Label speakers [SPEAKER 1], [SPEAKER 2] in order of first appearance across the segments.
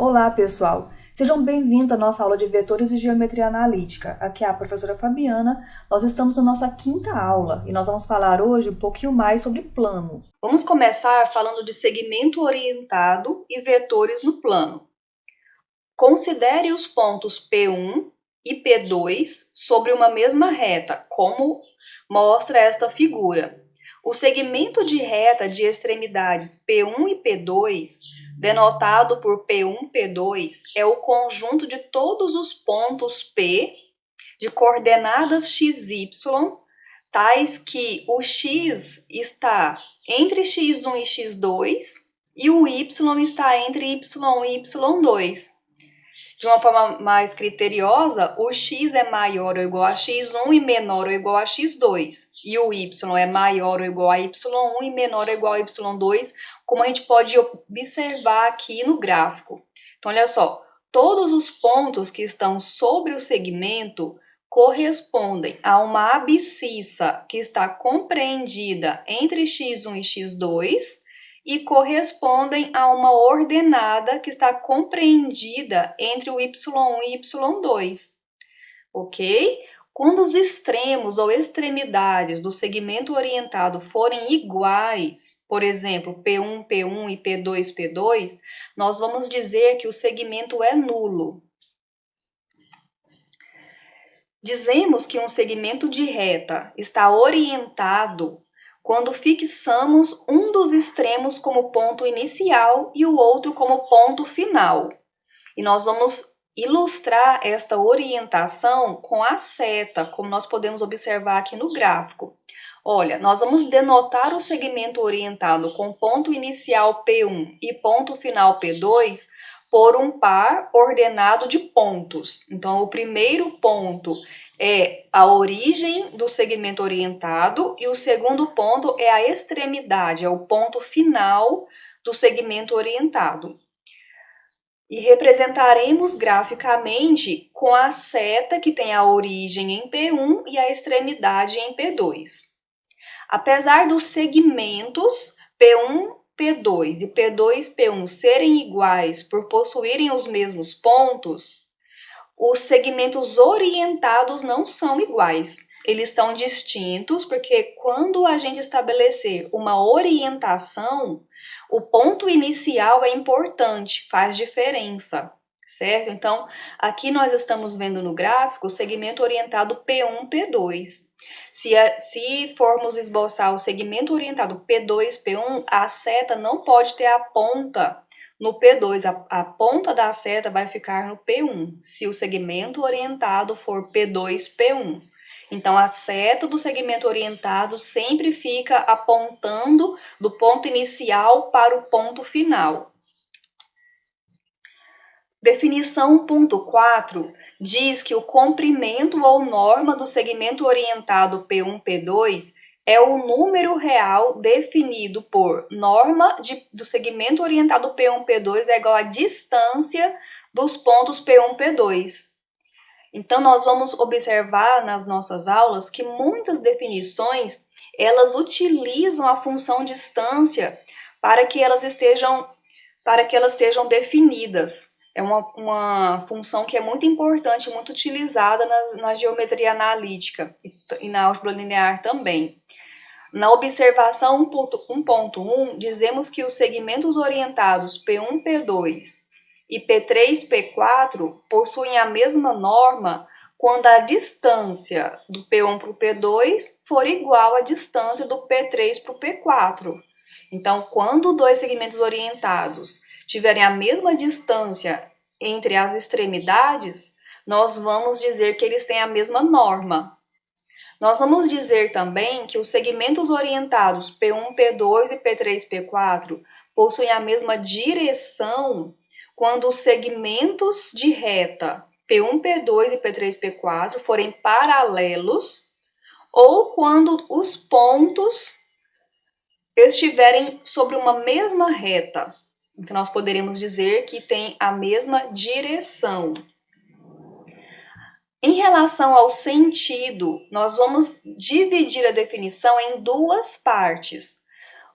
[SPEAKER 1] Olá, pessoal! Sejam bem-vindos à nossa aula de vetores e geometria analítica. Aqui é a professora Fabiana. Nós estamos na nossa quinta aula e nós vamos falar hoje um pouquinho mais sobre plano. Vamos começar falando de segmento orientado e vetores no plano. Considere os pontos P1 e P2 sobre uma mesma reta, como mostra esta figura. O segmento de reta de extremidades P1 e P2, denotado por P1, P2, é o conjunto de todos os pontos P de coordenadas XY, tais que o x está entre x1 e x2 e o y está entre y1 e y2. De uma forma mais criteriosa, o x é maior ou igual a x1 e menor ou igual a x2. E o y é maior ou igual a y1 e menor ou igual a y2, como a gente pode observar aqui no gráfico. Então, olha só, todos os pontos que estão sobre o segmento correspondem a uma abscissa que está compreendida entre x1 e x2, e correspondem a uma ordenada que está compreendida entre o y1 e y2, ok? Quando os extremos ou extremidades do segmento orientado forem iguais, por exemplo, P1, P1 e P2, P2, nós vamos dizer que o segmento é nulo. Dizemos que um segmento de reta está orientado quando fixamos um dos extremos como ponto inicial e o outro como ponto final. E nós vamos ilustrar esta orientação com a seta, como nós podemos observar aqui no gráfico. Olha, nós vamos denotar o segmento orientado com ponto inicial P1 e ponto final P2 por um par ordenado de pontos. Então, o primeiro ponto é a origem do segmento orientado e o segundo ponto é a extremidade, é o ponto final do segmento orientado. E representaremos graficamente com a seta que tem a origem em P1 e a extremidade em P2. Apesar dos segmentos P1, P2 e P2, P1 serem iguais por possuírem os mesmos pontos, os segmentos orientados não são iguais. Eles são distintos porque quando a gente estabelecer uma orientação, o ponto inicial é importante, faz diferença, certo? Então, aqui nós estamos vendo no gráfico o segmento orientado P1, P2. Se formos esboçar o segmento orientado P2, P1, a seta não pode ter a ponta no P2, a ponta da seta vai ficar no P1, se o segmento orientado for P2, P1. Então, a seta do segmento orientado sempre fica apontando do ponto inicial para o ponto final. Definição 1.4 diz que o comprimento ou norma do segmento orientado P1, P2 é o número real definido por norma do segmento orientado P1, P2 é igual à distância dos pontos P1, P2. Então, nós vamos observar nas nossas aulas que muitas definições, elas utilizam a função distância para que elas sejam definidas. É uma função que é muito importante, muito utilizada na geometria analítica e na álgebra linear também. Na observação 1.1, dizemos que os segmentos orientados P1, P2 e P3, P4 possuem a mesma norma quando a distância do P1 para o P2 for igual à distância do P3 para o P4. Então, quando dois segmentos orientados tiverem a mesma distância entre as extremidades, nós vamos dizer que eles têm a mesma norma. Nós vamos dizer também que os segmentos orientados P1, P2 e P3, P4 possuem a mesma direção quando os segmentos de reta P1, P2 e P3, P4 forem paralelos ou quando os pontos estiverem sobre uma mesma reta. Então, nós poderíamos dizer que tem a mesma direção. Em relação ao sentido, nós vamos dividir a definição em duas partes.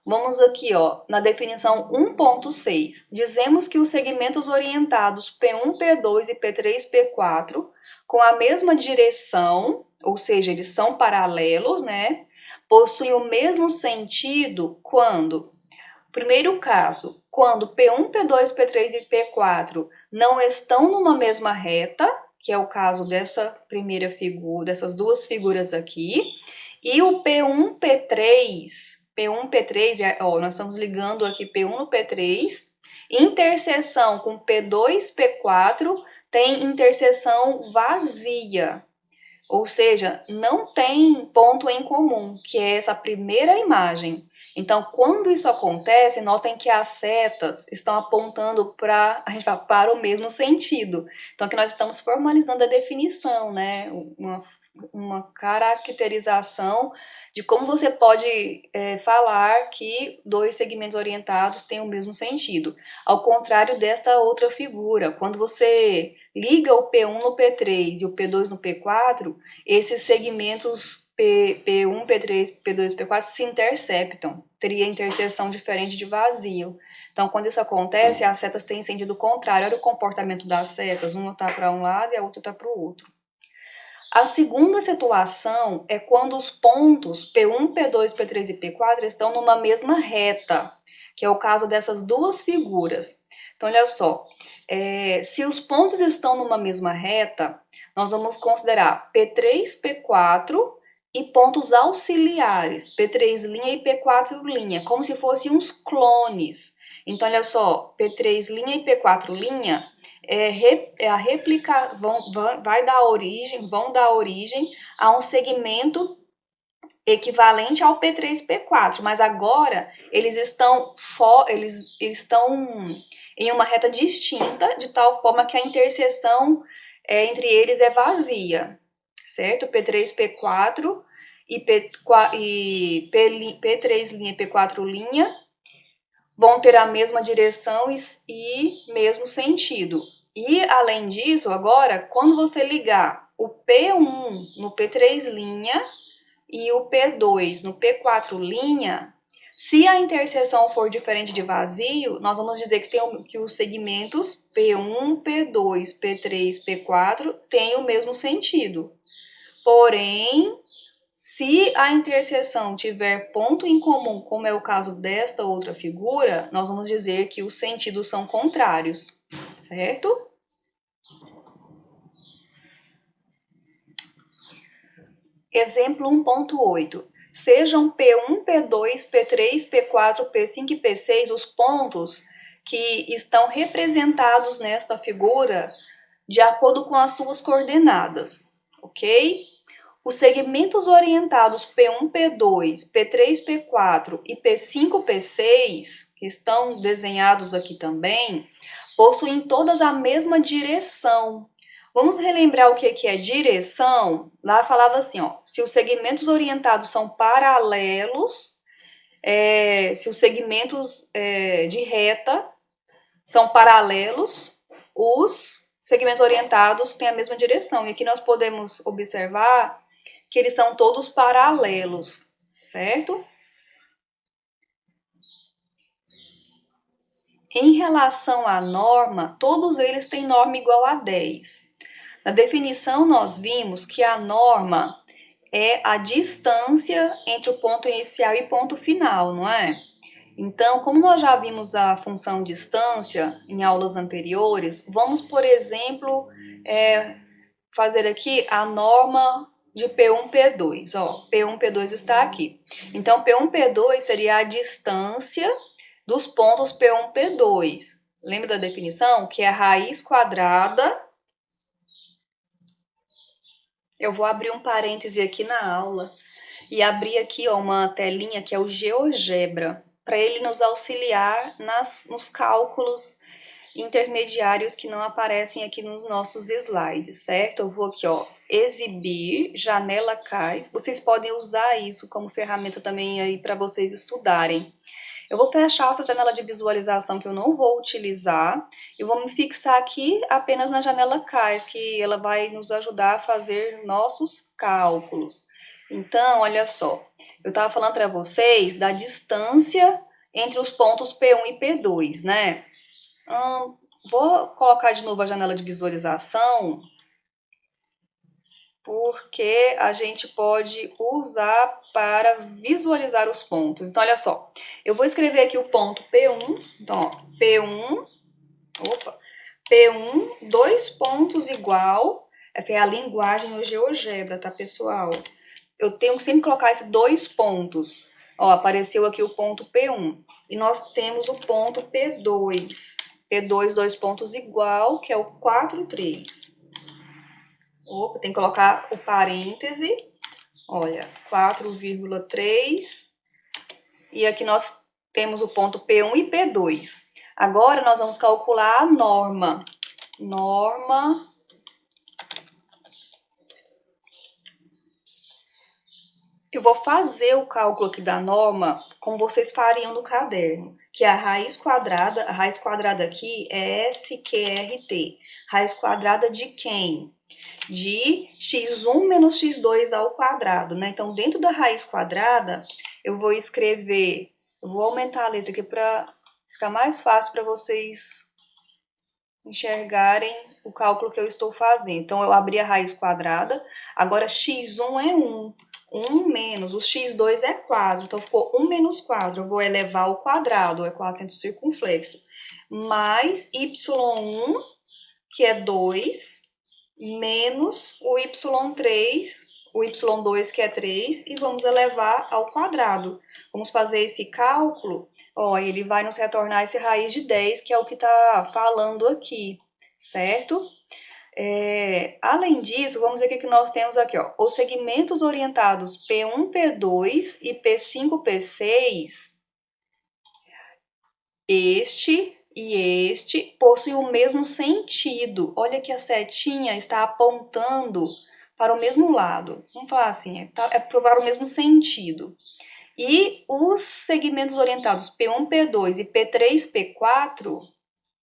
[SPEAKER 1] Vamos aqui, ó, na definição 1.6. Dizemos que os segmentos orientados P1, P2 e P3, P4 com a mesma direção, ou seja, eles são paralelos, né? Possuem o mesmo sentido quando, primeiro caso, quando P1, P2, P3 e P4 não estão numa mesma reta, que é o caso dessa primeira figura, dessas duas figuras aqui, e o P1, P1, P3, ó, nós estamos ligando aqui P1 no P3, interseção com P2, P4, tem interseção vazia, ou seja, não tem ponto em comum, que é essa primeira imagem. Então, quando isso acontece, notem que as setas estão apontando para o mesmo sentido. Então, aqui nós estamos formalizando a definição, né? Uma caracterização de como você pode falar que dois segmentos orientados têm o mesmo sentido. Ao contrário desta outra figura, quando você liga o P1 no P3 e o P2 no P4, esses segmentos P1, P3, P2 e P4 se interceptam. Teria interseção diferente de vazio. Então, quando isso acontece, as setas têm sentido contrário. Olha o comportamento das setas. Uma está para um lado e a outra está para o outro. A segunda situação é quando os pontos P1, P2, P3 e P4 estão numa mesma reta, que é o caso dessas duas figuras. Então, olha só, se os pontos estão numa mesma reta, nós vamos considerar P3, P4 e pontos auxiliares, P3' e P4', como se fossem uns clones. Então, olha só, P3' e P4' a réplica vão dar origem a um segmento equivalente ao P3 P4, mas agora eles estão em uma reta distinta, de tal forma que a interseção entre eles é vazia, certo? P3 P4 e P3' e P4' vão ter a mesma direção e mesmo sentido. E, além disso, agora, quando você ligar o P1 no P3' e o P2 no P4', se a interseção for diferente de vazio, nós vamos dizer que os segmentos P1, P2, P3, P4 têm o mesmo sentido. Porém, se a interseção tiver ponto em comum, como é o caso desta outra figura, nós vamos dizer que os sentidos são contrários, certo? Exemplo 1.8. Sejam P1, P2, P3, P4, P5 e P6 os pontos que estão representados nesta figura de acordo com as suas coordenadas, ok? Os segmentos orientados P1, P2, P3, P4 e P5, P6, que estão desenhados aqui também, possuem todas a mesma direção. Vamos relembrar o que é direção? Lá falava assim, ó, se os segmentos orientados são paralelos, se os segmentos de reta são paralelos, os segmentos orientados têm a mesma direção. E aqui nós podemos observar que eles são todos paralelos, certo? Em relação à norma, todos eles têm norma igual a 10. Na definição, nós vimos que a norma é a distância entre o ponto inicial e ponto final, não é? Então, como nós já vimos a função distância em aulas anteriores, vamos, por exemplo, fazer aqui a norma de P1, P2. Ó, P1, P2 está aqui. Então, P1, P2 seria a distância dos pontos P1, P2. Lembra da definição? Que é a raiz quadrada. Eu vou abrir um parêntese aqui na aula e abrir aqui ó, uma telinha que é o GeoGebra, para ele nos auxiliar nos cálculos intermediários que não aparecem aqui nos nossos slides, certo? Eu vou aqui, ó, exibir, janela CAIS. Vocês podem usar isso como ferramenta também aí para vocês estudarem. Eu vou fechar essa janela de visualização que eu não vou utilizar e vou me fixar aqui apenas na janela CAIS, que ela vai nos ajudar a fazer nossos cálculos. Então, olha só, eu estava falando para vocês da distância entre os pontos P1 e P2, né? Vou colocar de novo a janela de visualização, porque a gente pode usar para visualizar os pontos. Então, olha só, eu vou escrever aqui o ponto P1. Então, ó, P1, dois pontos igual. Essa é a linguagem ou GeoGebra, tá, pessoal? Eu tenho que sempre colocar esses dois pontos. Ó, apareceu aqui o ponto P1. E nós temos o ponto P2. P2, dois pontos igual, que é o 4, 3. Opa, tem que colocar o parêntese. Olha, 4,3. E aqui nós temos o ponto P1 e P2. Agora nós vamos calcular a norma. Eu vou fazer o cálculo aqui da norma como vocês fariam no caderno, que é a raiz quadrada aqui é SQRT. Raiz quadrada de quem? De x1 menos x2 ao quadrado, né? Então, dentro da raiz quadrada, eu vou aumentar a letra aqui para ficar mais fácil para vocês enxergarem o cálculo que eu estou fazendo. Então, eu abri a raiz quadrada, agora x1 é 1. 1 menos, o x2 é 4, então ficou 1 menos 4, eu vou elevar ao quadrado, é quadrado circunflexo, mais y1, que é 2, menos o y3, o y2, que é 3, e vamos elevar ao quadrado. Vamos fazer esse cálculo, ó, ele vai nos retornar esse raiz de 10, que é o que está falando aqui, certo? Além disso, vamos ver o que nós temos aqui, ó. Os segmentos orientados P1, P2 e P5, P6, este e este possuem o mesmo sentido. Olha que a setinha está apontando para o mesmo lado. Vamos falar assim, é para o mesmo sentido. E os segmentos orientados P1, P2 e P3, P4,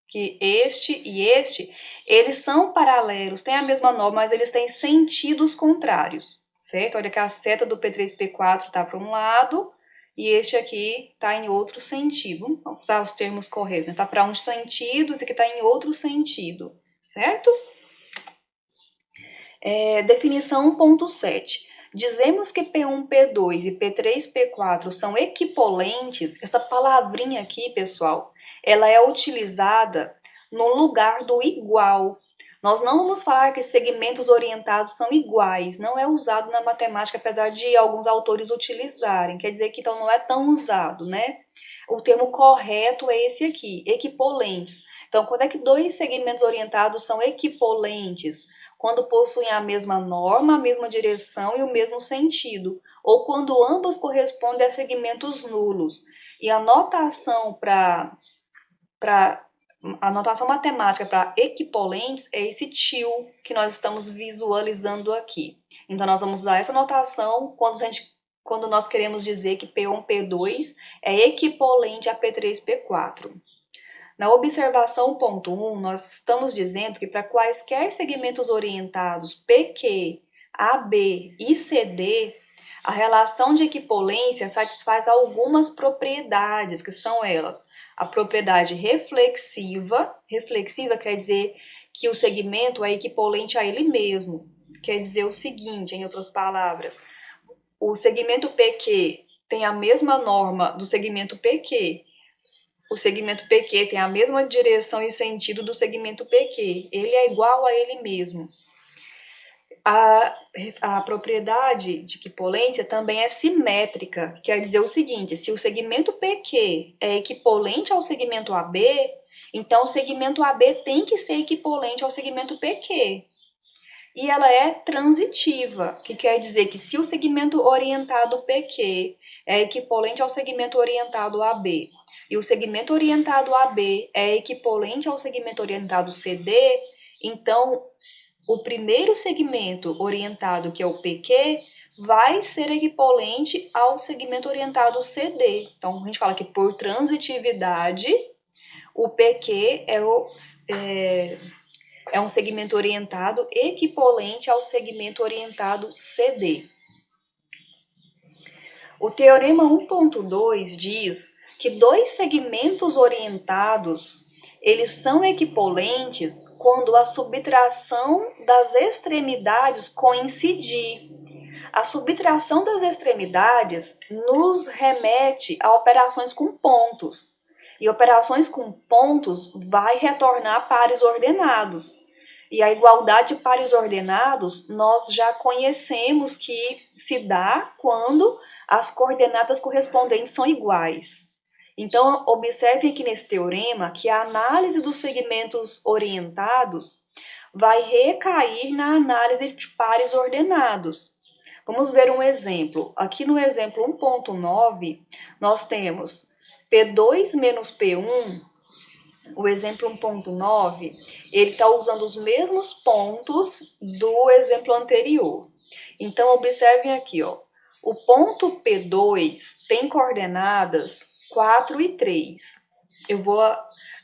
[SPEAKER 1] que este e este, eles são paralelos, têm a mesma norma, mas eles têm sentidos contrários, certo? Olha que a seta do P3 e P4 está para um lado e este aqui está em outro sentido. Vamos usar os termos corretos, né? Está para um sentido, esse aqui está em outro sentido, certo? Definição 1.7. Dizemos que P1, P2 e P3, P4 são equipolentes. Essa palavrinha aqui, pessoal, ela é utilizada no lugar do igual. Nós não vamos falar que segmentos orientados são iguais. Não é usado na matemática, apesar de alguns autores utilizarem. Quer dizer que então não é tão usado, né? O termo correto é esse aqui, equipolentes. Então, quando é que dois segmentos orientados são equipolentes? Quando possuem a mesma norma, a mesma direção e o mesmo sentido, ou quando ambos correspondem a segmentos nulos. E a notação a notação matemática para equipolentes é esse tio que nós estamos visualizando aqui. Então, nós vamos usar essa notação quando nós queremos dizer que P1, P2 é equipolente a P3, P4. Na observação ponto 1, nós estamos dizendo que para quaisquer segmentos orientados PQ, AB e CD, a relação de equipolência satisfaz algumas propriedades, que são elas: a propriedade reflexiva quer dizer que o segmento é equipolente a ele mesmo. Quer dizer o seguinte, em outras palavras, o segmento PQ tem a mesma norma do segmento PQ. O segmento PQ tem a mesma direção e sentido do segmento PQ. Ele é igual a ele mesmo. A propriedade de equipolência também é simétrica, quer dizer o seguinte: se o segmento PQ é equipolente ao segmento AB, então o segmento AB tem que ser equipolente ao segmento PQ. E ela é transitiva, que quer dizer que se o segmento orientado PQ é equipolente ao segmento orientado AB, e o segmento orientado AB é equipolente ao segmento orientado CD, então o primeiro segmento orientado, que é o PQ, vai ser equivalente ao segmento orientado CD. Então, a gente fala que por transitividade, o PQ é um segmento orientado equivalente ao segmento orientado CD. O teorema 1.2 diz que dois segmentos orientados, eles são equipolentes quando a subtração das extremidades coincidir. A subtração das extremidades nos remete a operações com pontos. E operações com pontos vai retornar pares ordenados. E a igualdade de pares ordenados nós já conhecemos que se dá quando as coordenadas correspondentes são iguais. Então, observe aqui nesse teorema que a análise dos segmentos orientados vai recair na análise de pares ordenados. Vamos ver um exemplo. Aqui no exemplo 1.9, nós temos P2 menos P1. O exemplo 1.9, ele está usando os mesmos pontos do exemplo anterior. Então, observem aqui, ó. O ponto P2 tem coordenadas 4 e 3. Eu vou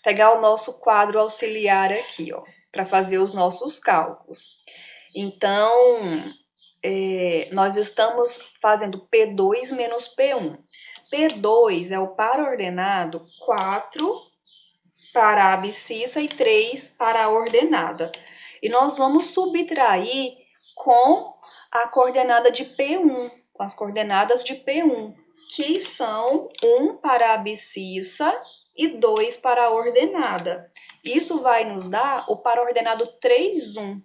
[SPEAKER 1] pegar o nosso quadro auxiliar aqui, ó, para fazer os nossos cálculos. Então, nós estamos fazendo P2 menos P1. P2 é o par ordenado 4 para a abscissa e 3 para a ordenada. E nós vamos subtrair com a coordenada de P1, com as coordenadas de P1, que são 1 para a abscissa e 2 para a ordenada. Isso vai nos dar o par ordenado 3, 1.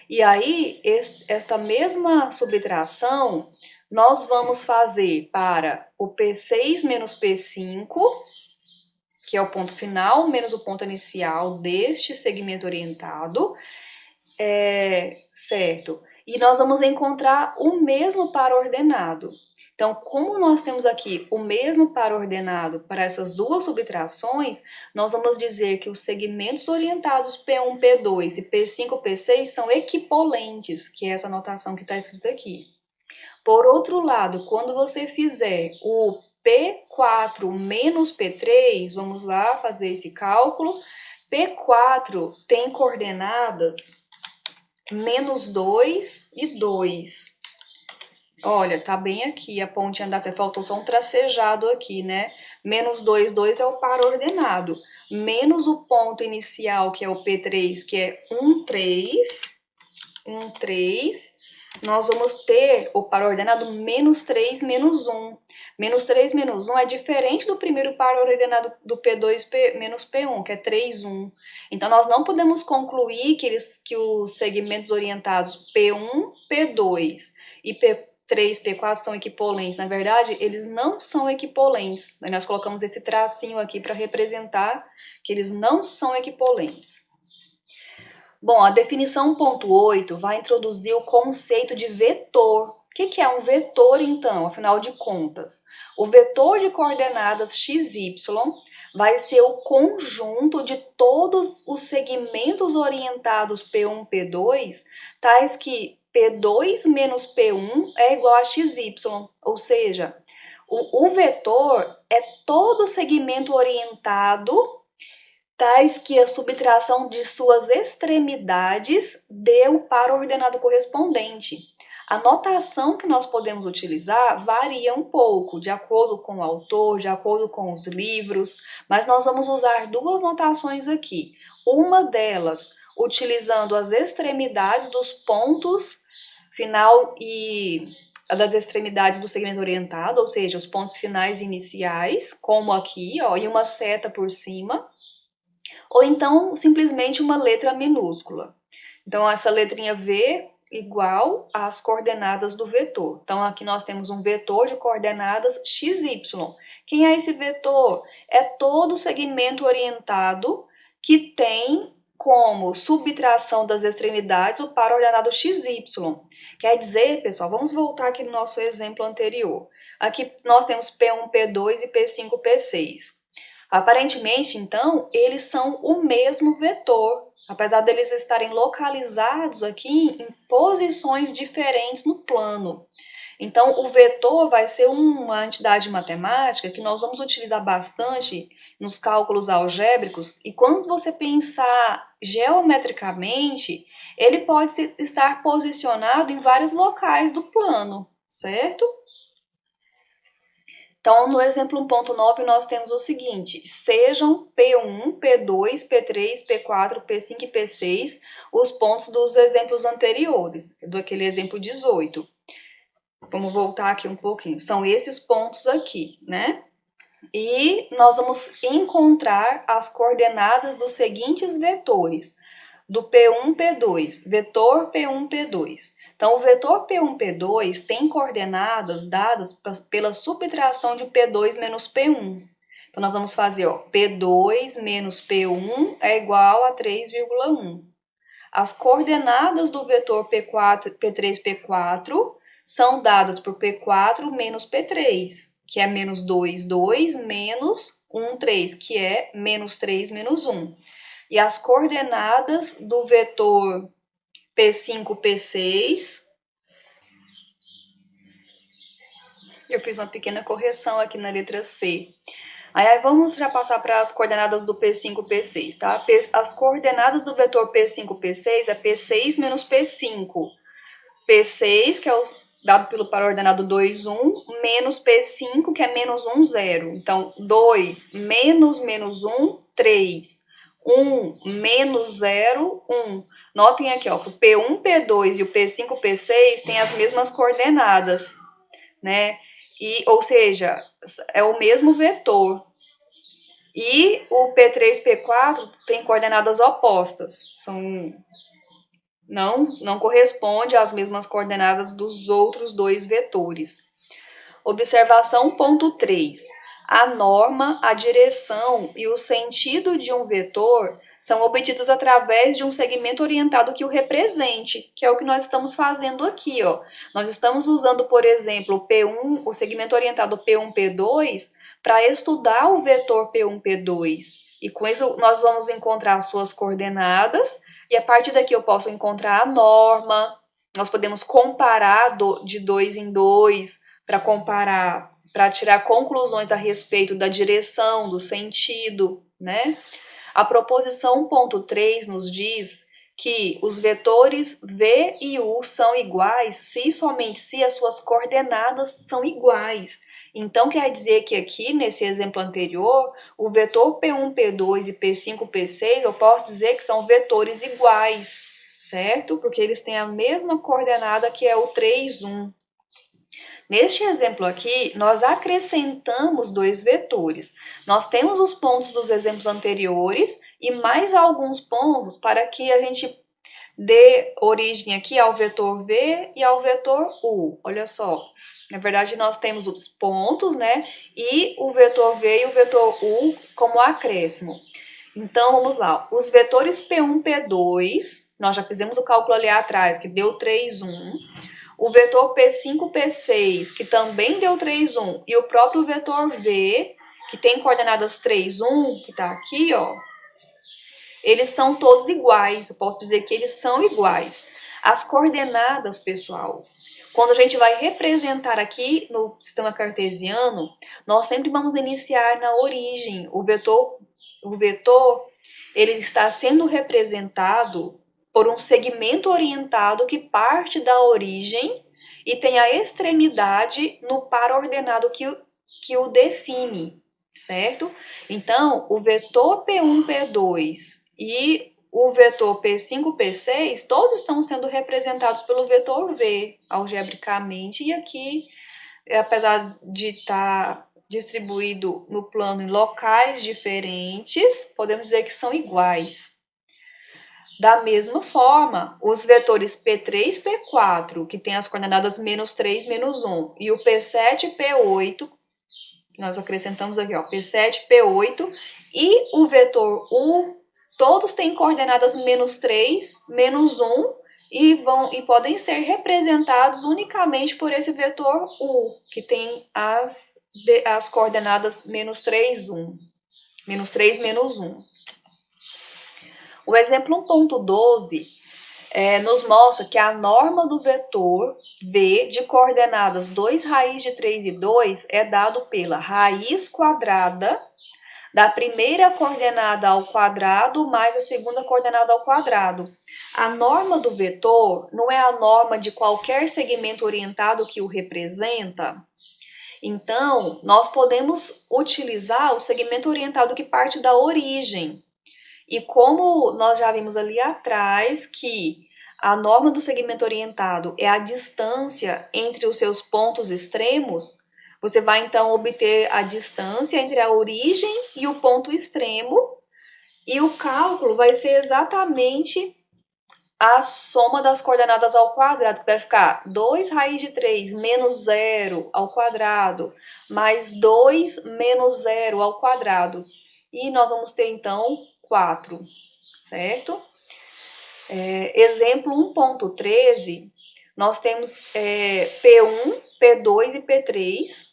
[SPEAKER 1] E aí, esta mesma subtração, nós vamos fazer para o P6 menos P5, que é o ponto final, menos o ponto inicial deste segmento orientado, certo? E nós vamos encontrar o mesmo par ordenado. Então, como nós temos aqui o mesmo par ordenado para essas duas subtrações, nós vamos dizer que os segmentos orientados P1, P2 e P5, P6 são equipolentes, que é essa notação que está escrita aqui. Por outro lado, quando você fizer o P4 menos P3, vamos lá fazer esse cálculo. P4 tem coordenadas menos 2 e 2. Olha, tá bem aqui, a pontinha até faltou só um tracejado aqui, né? Menos 2, 2 é o par ordenado. Menos o ponto inicial, que é o P3, que é 1, 3. 1, 3. Nós vamos ter o par ordenado menos 3, menos 1. Menos 3, menos 1 é diferente do primeiro par ordenado do P2 menos P1, que é 3, 1. Então, nós não podemos concluir que os segmentos orientados P1, P2 e P3, P4 são equipolentes. Na verdade, eles não são equipolentes. Nós colocamos esse tracinho aqui para representar que eles não são equipolentes. Bom, a definição 1.8 vai introduzir o conceito de vetor. O que é um vetor, então, afinal de contas? O vetor de coordenadas xy vai ser o conjunto de todos os segmentos orientados P1, P2, tais que P2 menos P1 é igual a xy, ou seja, o vetor é todo segmento orientado tais que a subtração de suas extremidades dê o par ordenado correspondente. A notação que nós podemos utilizar varia um pouco, de acordo com o autor, de acordo com os livros, mas nós vamos usar duas notações aqui. Uma delas, utilizando as extremidades dos pontos final e das extremidades do segmento orientado, ou seja, os pontos finais e iniciais, como aqui, ó, e uma seta por cima, ou então simplesmente uma letra minúscula. Então, essa letrinha V igual às coordenadas do vetor. Então, aqui nós temos um vetor de coordenadas XY. Quem é esse vetor? É todo segmento orientado que tem como subtração das extremidades o par ordenado XY. Quer dizer, pessoal, vamos voltar aqui no nosso exemplo anterior. Aqui nós temos P1, P2 e P5, P6. Aparentemente, então, eles são o mesmo vetor, apesar deles estarem localizados aqui em posições diferentes no plano. Então, o vetor vai ser uma entidade matemática que nós vamos utilizar bastante nos cálculos algébricos, e quando você pensar geometricamente, ele pode estar posicionado em vários locais do plano, certo? Então, no exemplo 1.9, nós temos o seguinte: sejam P1, P2, P3, P4, P5 e P6 os pontos dos exemplos anteriores, do aquele exemplo 18. Vamos voltar aqui um pouquinho. São esses pontos aqui, né? E nós vamos encontrar as coordenadas dos seguintes vetores. Do P1, P2, vetor P1, P2. Então, o vetor P1, P2 tem coordenadas dadas pela subtração de P2 menos P1. Então, nós vamos fazer, ó, P2 menos P1 é igual a 3,1. As coordenadas do vetor P4, P3, P4 são dadas por P4 menos P3, que é menos 2, 2, menos 1, 3, que é menos 3, menos 1. E as coordenadas do vetor P5, P6, eu fiz uma pequena correção aqui na letra C. Aí vamos já passar para as coordenadas do P5, P6, tá? As coordenadas do vetor P5, P6 é P6 menos P5. P6, que é o dado pelo par ordenado 2, 1, menos P5, que é menos 1, 0. Então, 2 menos menos 1, 3. 1 menos 0, 1. Notem aqui, ó, que o P1, P2 e o P5, P6 têm as mesmas coordenadas, né? Ou seja, é o mesmo vetor. E o P3, P4 tem coordenadas opostas. Não corresponde às mesmas coordenadas dos outros dois vetores. Observação ponto 3. A norma, a direção e o sentido de um vetor são obtidos através de um segmento orientado que o represente, que é o que nós estamos fazendo aqui, ó. Nós estamos usando, por exemplo, P1, o segmento orientado P1, P2, para estudar o vetor P1, P2. E com isso nós vamos encontrar as suas coordenadas, e a partir daqui eu posso encontrar a norma, nós podemos comparar de 2 em 2, para comparar, para tirar conclusões a respeito da direção, do sentido, né? A proposição 1.3 nos diz que os vetores V e U são iguais se e somente se as suas coordenadas são iguais. Então, quer dizer que aqui, nesse exemplo anterior, o vetor P1, P2 e P5, P6, eu posso dizer que são vetores iguais, certo? Porque eles têm a mesma coordenada, que é o 3, 1. Neste exemplo aqui, nós acrescentamos dois vetores. Nós temos os pontos dos exemplos anteriores e mais alguns pontos para que a gente dê origem aqui ao vetor V e ao vetor U. Olha só, na verdade nós temos os pontos, né? E o vetor V e o vetor U como acréscimo. Então, vamos lá. Os vetores P1, P2, nós já fizemos o cálculo ali atrás, que deu 3, 1. O vetor P5, P6, que também deu 3, 1, e o próprio vetor V, que tem coordenadas 3, 1, que está aqui, ó, eles são todos iguais. Eu posso dizer que eles são iguais. As coordenadas, pessoal, quando a gente vai representar aqui no sistema cartesiano, nós sempre vamos iniciar na origem. O vetor, ele está sendo representado por um segmento orientado que parte da origem e tem a extremidade no par ordenado que o define, certo? Então, o vetor P1, P2 e o vetor P5, P6, todos estão sendo representados pelo vetor V, algebricamente, e aqui, apesar de estar distribuído no plano em locais diferentes, podemos dizer que são iguais. Da mesma forma, os vetores P3, P4, que tem as coordenadas menos 3, menos 1, e o P7, P8, que nós acrescentamos aqui, ó, P7, P8, e o vetor U, todos têm coordenadas menos 3, menos 1, e podem ser representados unicamente por esse vetor U, que tem as coordenadas menos 3, 1. Menos 3, menos 1. O exemplo 1.12 nos mostra que a norma do vetor V de coordenadas 2 raiz de 3 e 2 é dado pela raiz quadrada da primeira coordenada ao quadrado mais a segunda coordenada ao quadrado. A norma do vetor não é a norma de qualquer segmento orientado que o representa? Então, nós podemos utilizar o segmento orientado que parte da origem. E como nós já vimos ali atrás que a norma do segmento orientado é a distância entre os seus pontos extremos, você vai então obter a distância entre a origem e o ponto extremo, e o cálculo vai ser exatamente a soma das coordenadas ao quadrado, que vai ficar 2 raiz de 3 menos 0 ao quadrado, mais 2 menos 0 ao quadrado. E nós vamos ter, então, 4, certo? Exemplo 1.13, nós temos P1, P2 e P3,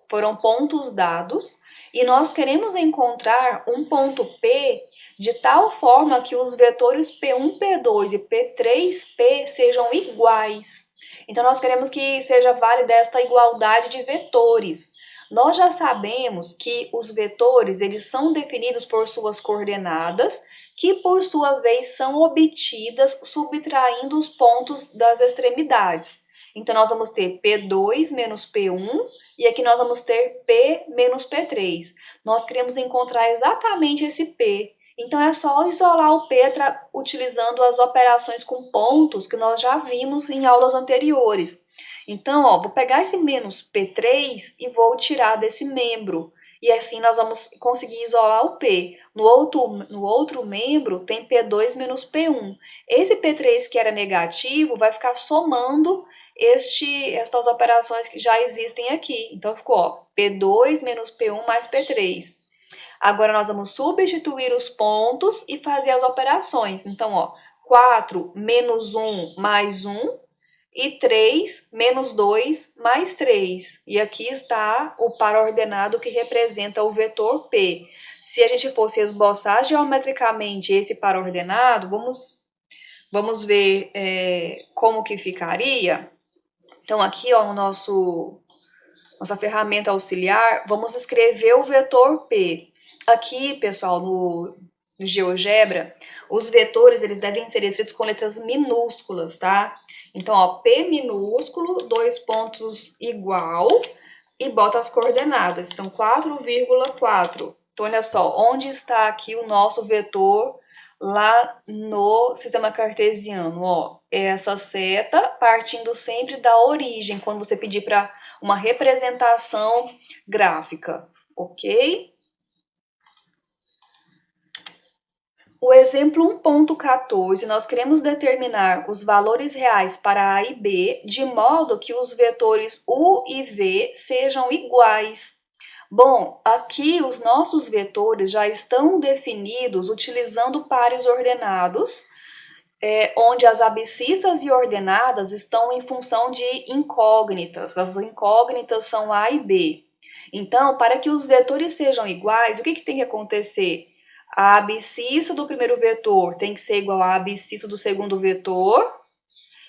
[SPEAKER 1] foram pontos dados, e nós queremos encontrar um ponto P de tal forma que os vetores P1, P2 e P3P sejam iguais. Então, nós queremos que seja válida esta igualdade de vetores. Nós já sabemos que os vetores eles são definidos por suas coordenadas, que por sua vez são obtidas subtraindo os pontos das extremidades. Então, nós vamos ter P2 menos P1, e aqui nós vamos ter P menos P3. Nós queremos encontrar exatamente esse P. Então, é só isolar o P utilizando as operações com pontos que nós já vimos em aulas anteriores. Então, ó, vou pegar esse menos P3 e vou tirar desse membro. E assim nós vamos conseguir isolar o P. No outro membro tem P2 menos P1. Esse P3 que era negativo vai ficar somando estas operações que já existem aqui. Então ficou ó, P2 menos P1 mais P3. Agora nós vamos substituir os pontos e fazer as operações. Então, ó, 4 menos 1 mais 1 e 3 menos 2 mais 3. E aqui está o par ordenado que representa o vetor P. Se a gente fosse esboçar geometricamente esse par ordenado, vamos ver como que ficaria. Então, aqui, ó, no nossa ferramenta auxiliar, vamos escrever o vetor P. Aqui, pessoal, no GeoGebra, os vetores eles devem ser escritos com letras minúsculas, tá? Então, ó, P minúsculo, 2 pontos igual, e bota as coordenadas. Então, 4,4. Então, olha só, onde está aqui o nosso vetor lá no sistema cartesiano, ó, essa seta partindo sempre da origem, quando você pedir para uma representação gráfica, ok? O exemplo 1.14, nós queremos determinar os valores reais para A e B, de modo que os vetores U e V sejam iguais. Bom, aqui os nossos vetores já estão definidos utilizando pares ordenados, onde as abscissas e ordenadas estão em função de incógnitas. As incógnitas são A e B. Então, para que os vetores sejam iguais, o que tem que acontecer? A abscissa do primeiro vetor tem que ser igual à abscissa do segundo vetor,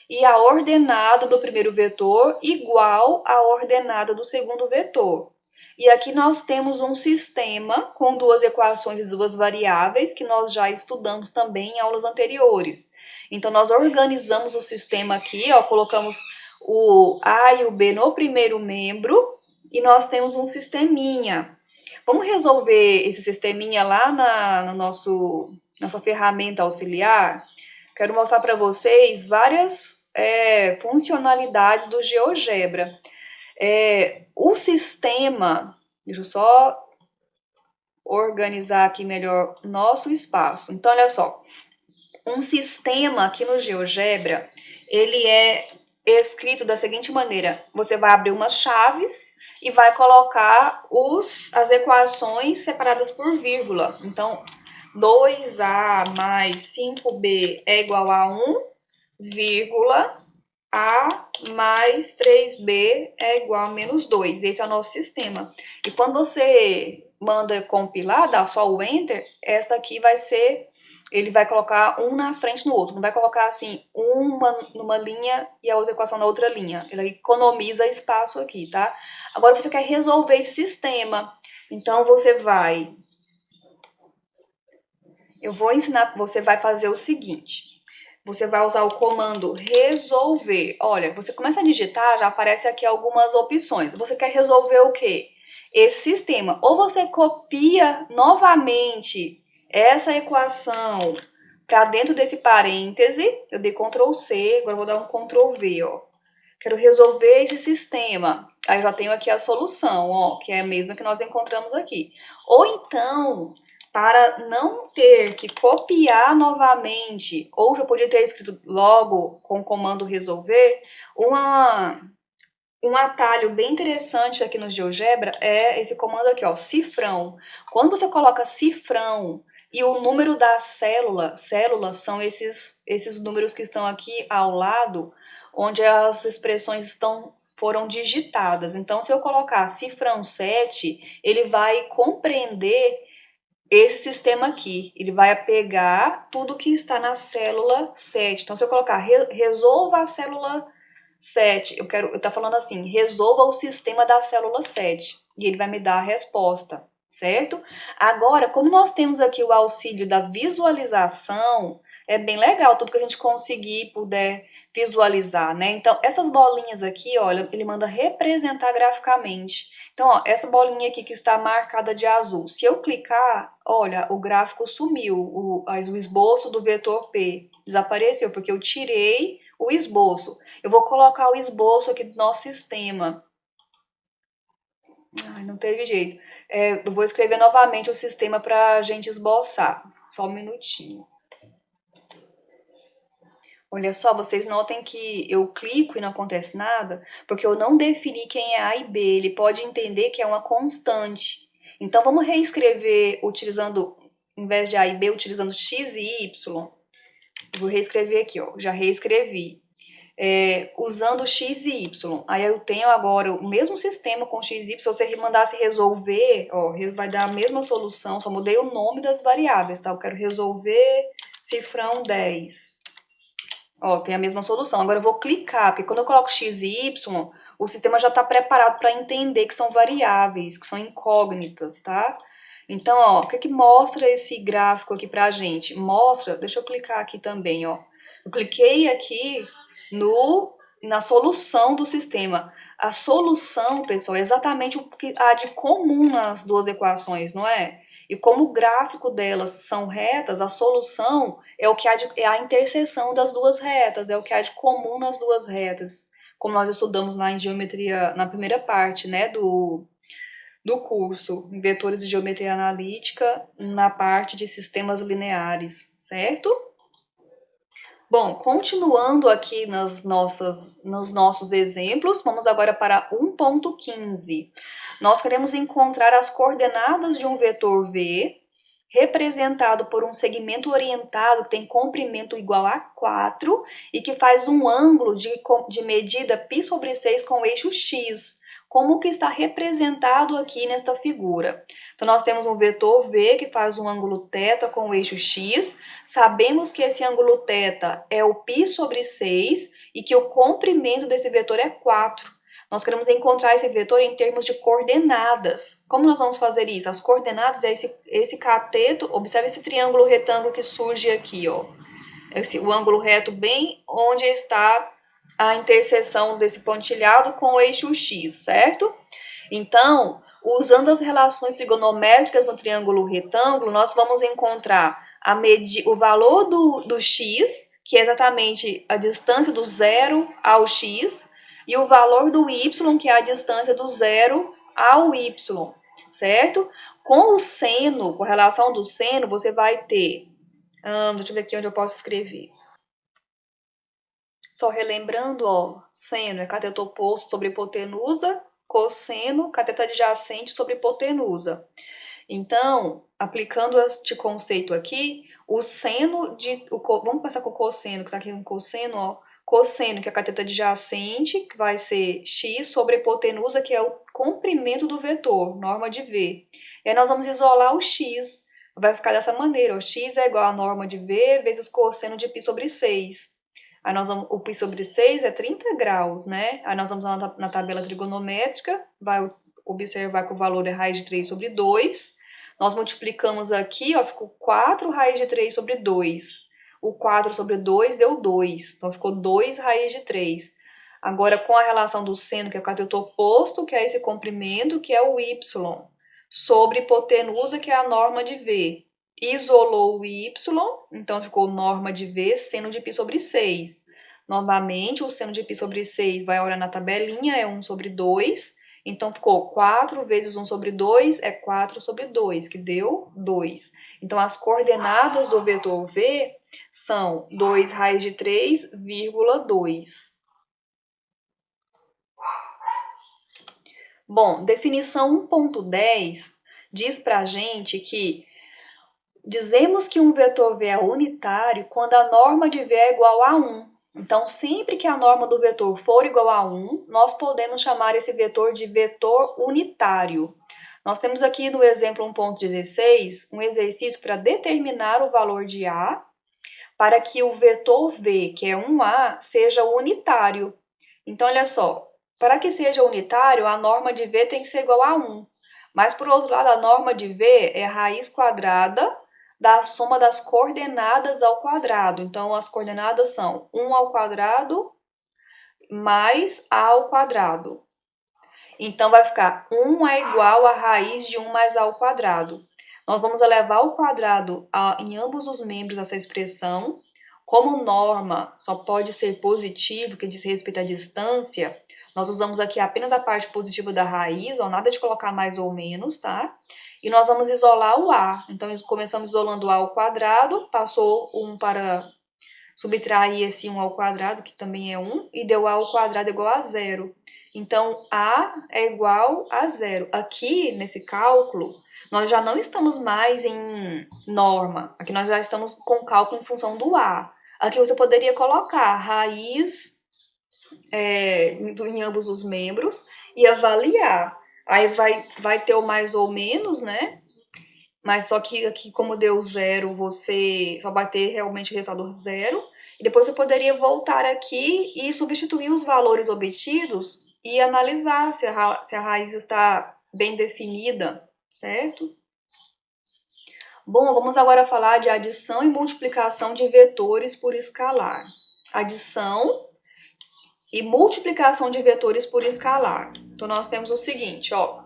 [SPEAKER 1] e a ordenada do primeiro vetor igual à ordenada do segundo vetor. E aqui nós temos um sistema com duas equações e duas variáveis que nós já estudamos também em aulas anteriores. Então, nós organizamos o sistema aqui, ó, colocamos o A e o B no primeiro membro e nós temos um sisteminha. Vamos resolver esse sisteminha lá na nossa ferramenta auxiliar? Quero mostrar para vocês várias funcionalidades do GeoGebra. O sistema, deixa eu só organizar aqui melhor nosso espaço. Então, olha só, um sistema aqui no GeoGebra, ele é escrito da seguinte maneira: você vai abrir umas chaves e vai colocar as equações separadas por vírgula. Então, 2A mais 5B é igual a 1, vírgula, A mais 3B é igual a menos 2. Esse é o nosso sistema. E quando você manda compilar, dá só o Enter, essa aqui vai ser, ele vai colocar um na frente no outro. Não vai colocar assim, uma numa linha e a outra equação na outra linha. Ele economiza espaço aqui, tá? Agora você quer resolver esse sistema. Então eu vou ensinar, você vai fazer o seguinte. você vai usar o comando resolver. Olha, você começa a digitar, já aparece aqui algumas opções. Você quer resolver o quê? Esse sistema. Ou você copia novamente essa equação para dentro desse parêntese. Eu dei Ctrl C, agora eu vou dar um Ctrl V, ó. Quero resolver esse sistema. Aí eu já tenho aqui a solução, ó, que é a mesma que nós encontramos aqui. Ou então, para não ter que copiar novamente, ou já podia ter escrito logo com o comando resolver, um atalho bem interessante aqui no GeoGebra é esse comando aqui, ó, cifrão. Quando você coloca cifrão e o número da células são esses números que estão aqui ao lado, onde as expressões foram digitadas. Então, se eu colocar cifrão 7, ele vai compreender esse sistema aqui. Ele vai pegar tudo que está na célula 7. Então, se eu colocar resolva a célula 7, tá falando assim, resolva o sistema da célula 7. E ele vai me dar a resposta, certo? Agora, como nós temos aqui o auxílio da visualização, é bem legal tudo que a gente conseguir, puder visualizar, né? Então, essas bolinhas aqui, olha, ele manda representar graficamente. Então, ó, essa bolinha aqui que está marcada de azul, se eu clicar, olha, o gráfico sumiu, o esboço do vetor P desapareceu, porque eu tirei o esboço. Eu vou colocar o esboço aqui do nosso sistema. Ai, não teve jeito. Eu vou escrever novamente o sistema para a gente esboçar. Só um minutinho. Olha só, vocês notem que eu clico e não acontece nada, porque eu não defini quem é A e B. Ele pode entender que é uma constante. Então, vamos reescrever utilizando, em vez de A e B, utilizando X e Y. Eu vou reescrever aqui, ó. Já reescrevi. Usando X e Y. Aí eu tenho agora o mesmo sistema com X e Y. Se você mandasse resolver, ó, vai dar a mesma solução, só mudei o nome das variáveis, tá? Eu quero resolver cifrão 10. Ó, tem a mesma solução. Agora eu vou clicar, porque quando eu coloco X e Y, o sistema já está preparado para entender que são variáveis, que são incógnitas, tá? Então, ó, o que que mostra esse gráfico aqui pra gente? Mostra, deixa eu clicar aqui também, ó. Eu cliquei aqui na solução do sistema. A solução, pessoal, é exatamente o que há de comum nas duas equações, não é? E como o gráfico delas são retas, a solução é o que é a interseção das duas retas, é o que há de comum nas duas retas. Como nós estudamos lá em geometria, na primeira parte, né, do curso, em vetores de geometria analítica, na parte de sistemas lineares, certo? Bom, continuando aqui nos nossos exemplos, vamos agora para 1.15. Nós queremos encontrar as coordenadas de um vetor V, representado por um segmento orientado que tem comprimento igual a 4 e que faz um ângulo de medida π/6 com o eixo x, como que está representado aqui nesta figura. Então, nós temos um vetor V que faz um ângulo θ com o eixo x. Sabemos que esse ângulo θ é o π/6 e que o comprimento desse vetor é 4. Nós queremos encontrar esse vetor em termos de coordenadas. Como nós vamos fazer isso? As coordenadas é esse cateto, observe esse triângulo retângulo que surge aqui, ó. O ângulo reto bem onde está a interseção desse pontilhado com o eixo x, certo? Então, usando as relações trigonométricas no triângulo retângulo, nós vamos encontrar o valor do x, que é exatamente a distância do zero ao x, e o valor do y, que é a distância do zero ao y, certo? Com o seno, com a relação do seno, você vai ter... deixa eu ver aqui onde eu posso escrever. Só relembrando, ó, seno é cateto oposto sobre hipotenusa, cosseno, cateto adjacente sobre hipotenusa. Então, aplicando este conceito aqui, o seno vamos começar com o cosseno, que está aqui no cosseno, ó. Cosseno, que é a cateto adjacente, que vai ser x sobre a hipotenusa, que é o comprimento do vetor, norma de V. E aí nós vamos isolar o x. Vai ficar dessa maneira, ó, x é igual a norma de V vezes cosseno de π/6. Aí o π/6 é 30 graus, né? Aí nós vamos lá na tabela trigonométrica, vai observar que o valor é raiz de 3 sobre 2. Nós multiplicamos aqui, ó, ficou 4 raiz de 3 sobre 2. o 4 sobre 2 deu 2. Então, ficou 2 raiz de 3. Agora, com a relação do seno, que é o cateto oposto, que é esse comprimento, que é o y, sobre hipotenusa, que é a norma de V. Isolou o y, então ficou norma de V, seno de π sobre 6. Novamente, o seno de π sobre 6 vai olhar na tabelinha, é 1 sobre 2. Então, ficou 4 vezes 1 sobre 2 é 4 sobre 2, que deu 2. Então, as coordenadas do vetor V são 2 raiz de 3, 2. Bom, definição 1.10 diz pra gente que dizemos que um vetor V é unitário quando a norma de V é igual a 1. Então, sempre que a norma do vetor for igual a 1, nós podemos chamar esse vetor de vetor unitário. Nós temos aqui no exemplo 1.16 um exercício para determinar o valor de A para que o vetor V, que é 1A, seja unitário. Então, olha só, para que seja unitário, a norma de V tem que ser igual a 1. Mas, por outro lado, a norma de V é a raiz quadrada da soma das coordenadas ao quadrado. Então, as coordenadas são 1 ao quadrado mais A ao quadrado. Então, vai ficar 1 é igual a raiz de 1 mais A ao quadrado. Nós vamos elevar ao quadrado em ambos os membros dessa expressão. Como norma só pode ser positivo, que diz respeito à distância, nós usamos aqui apenas a parte positiva da raiz, ó, nada de colocar mais ou menos, tá? E nós vamos isolar o A. Então, começamos isolando o A ao quadrado, passou 1 para subtrair esse 1 ao quadrado, que também é 1, e deu A ao quadrado igual a 0. Então, A é igual a 0. Aqui, nesse cálculo, nós já não estamos mais em norma. Aqui nós já estamos com cálculo em função do A. Aqui você poderia colocar raiz em ambos os membros e avaliar. Aí vai ter o mais ou menos, né? Mas só que aqui, como deu 0, você só vai ter realmente o resultado 0. E depois você poderia voltar aqui e substituir os valores obtidos e analisar se a raiz está bem definida, certo? Bom, vamos agora falar de adição e multiplicação de vetores por escalar. Adição e multiplicação de vetores por escalar. Então, nós temos o seguinte, ó.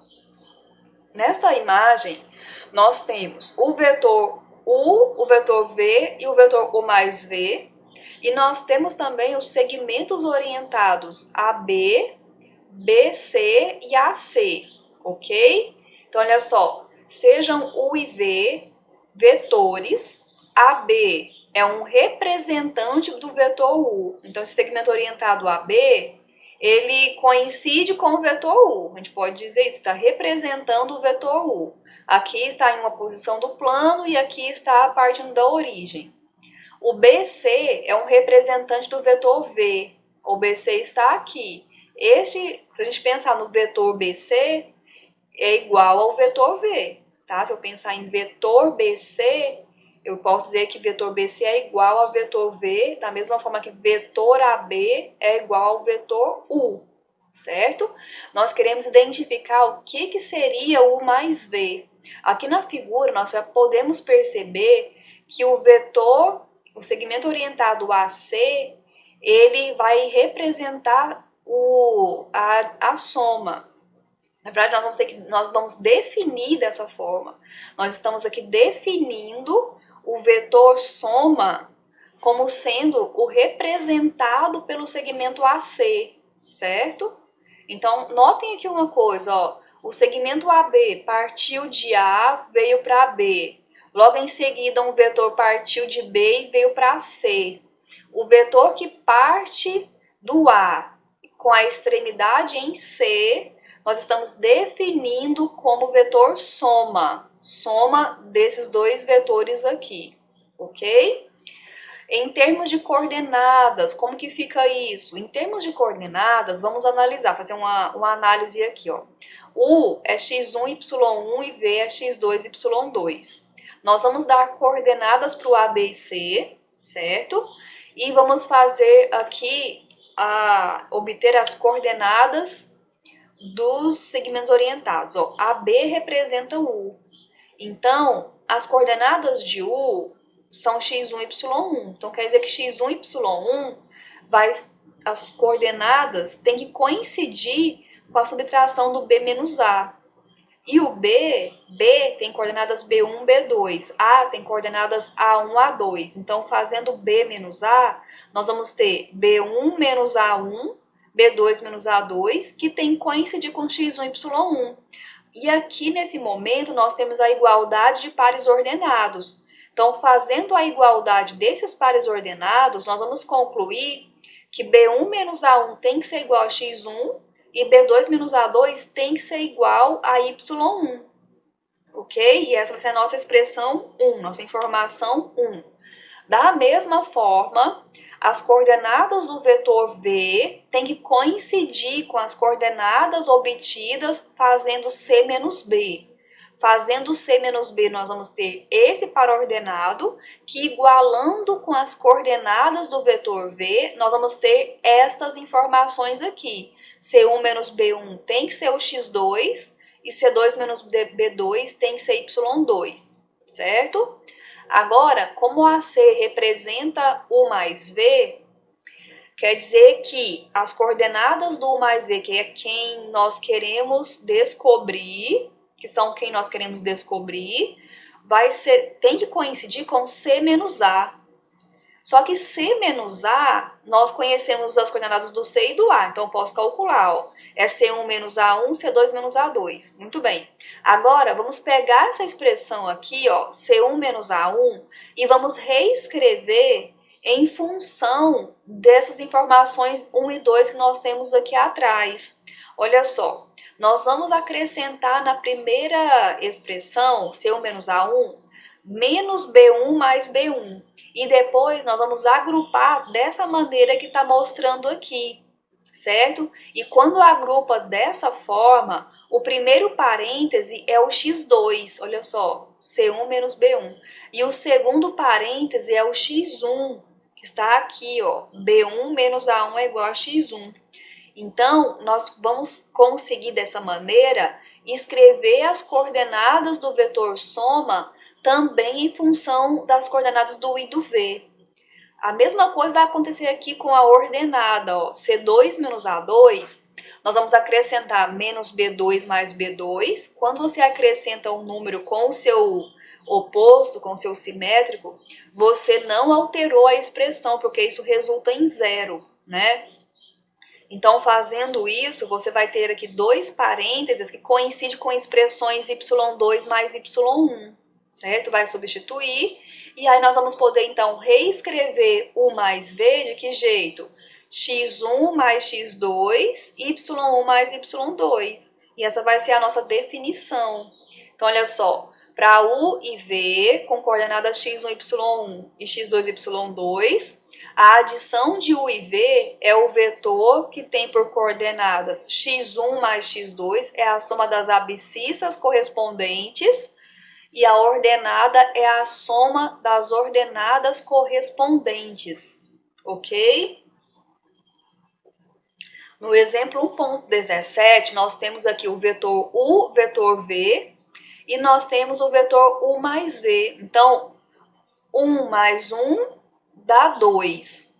[SPEAKER 1] Nesta imagem, nós temos o vetor U, o vetor V e o vetor U mais V. E nós temos também os segmentos orientados AB, BC e AC, ok? Então, olha só, sejam U e V vetores, AB é um representante do vetor U. Então, esse segmento orientado AB, ele coincide com o vetor U. A gente pode dizer isso, está representando o vetor U. Aqui está em uma posição do plano e aqui está partindo da origem. O BC é um representante do vetor V. O BC está aqui. Se a gente pensar no vetor BC, é igual ao vetor V. Tá? Se eu pensar em vetor BC, eu posso dizer que vetor BC é igual a vetor V, da mesma forma que vetor AB é igual ao vetor U, certo? Nós queremos identificar o que seria U mais V. Aqui na figura, nós já podemos perceber que o segmento orientado AC, ele vai representar a soma. Na verdade, nós vamos definir dessa forma. Nós estamos aqui definindo o vetor soma como sendo o representado pelo segmento AC, certo? Então, notem aqui uma coisa, ó. O segmento AB partiu de A, veio para B. Logo em seguida, um vetor partiu de B e veio para C. O vetor que parte do A com a extremidade em C, nós estamos definindo como vetor soma desses dois vetores aqui, ok? Em termos de coordenadas, como que fica isso? Em termos de coordenadas, vamos analisar, fazer uma análise aqui, ó. U é x1, y1 e V é x2, y2. Nós vamos dar coordenadas para o A, B e C, certo? E vamos fazer aqui, obter as coordenadas dos segmentos orientados. Ó, AB representa U. Então, as coordenadas de U são x1 e y1. Então, quer dizer que x1 e y1, as coordenadas têm que coincidir com a subtração do b menos a. E o B tem coordenadas B1, B2. A tem coordenadas A1, A2. Então, fazendo B menos A, nós vamos ter B1 menos A1, B2 menos A2, que tem que coincidir com x1 e y1. E aqui, nesse momento, nós temos a igualdade de pares ordenados. Então, fazendo a igualdade desses pares ordenados, nós vamos concluir que B1 menos A1 tem que ser igual a x1 e B2 menos A2 tem que ser igual a y1, ok? E essa vai ser a nossa expressão 1, nossa informação 1. Da mesma forma, as coordenadas do vetor V têm que coincidir com as coordenadas obtidas fazendo C menos B. Fazendo C menos B, nós vamos ter esse par ordenado, que igualando com as coordenadas do vetor V, nós vamos ter estas informações aqui. C1 menos B1 tem que ser o x2 e C2 menos B2 tem que ser y2, certo? Agora, como AC representa U mais V, quer dizer que as coordenadas do U mais V, que é quem nós queremos descobrir, tem que coincidir com C menos A. Só que C menos A, nós conhecemos as coordenadas do C e do A, então eu posso calcular, ó. É C1 menos A1, C2 menos A2. Muito bem. Agora, vamos pegar essa expressão aqui, ó, C1 menos A1, e vamos reescrever em função dessas informações 1 e 2 que nós temos aqui atrás. Olha só, nós vamos acrescentar na primeira expressão, C1 menos A1, menos B1 mais B1. E depois nós vamos agrupar dessa maneira que está mostrando aqui, certo? E quando agrupa dessa forma, o primeiro parêntese é o x2, olha só, C1 menos B1. E o segundo parêntese é o x1, que está aqui, ó, B1 menos A1 é igual a x1. Então, nós vamos conseguir dessa maneira escrever as coordenadas do vetor soma também em função das coordenadas do U e do V. A mesma coisa vai acontecer aqui com a ordenada, ó, C2 menos A2, nós vamos acrescentar menos B2 mais B2. Quando você acrescenta um número com o seu oposto, com o seu simétrico, você não alterou a expressão, porque isso resulta em zero, né? Então, fazendo isso, você vai ter aqui dois parênteses que coincidem com expressões y2 mais y1. Certo? Vai substituir, e aí nós vamos poder, então, reescrever U mais V de que jeito? x1 mais x2, y1 mais y2. E essa vai ser a nossa definição. Então, olha só, para U e V, com coordenadas x1, y1 e x2, y2, a adição de U e V é o vetor que tem por coordenadas x1 mais x2, é a soma das abscissas correspondentes, e a ordenada é a soma das ordenadas correspondentes, ok? No exemplo 1.17, nós temos aqui o vetor U, vetor V, e nós temos o vetor U mais V. Então, 1 mais 1 dá 2,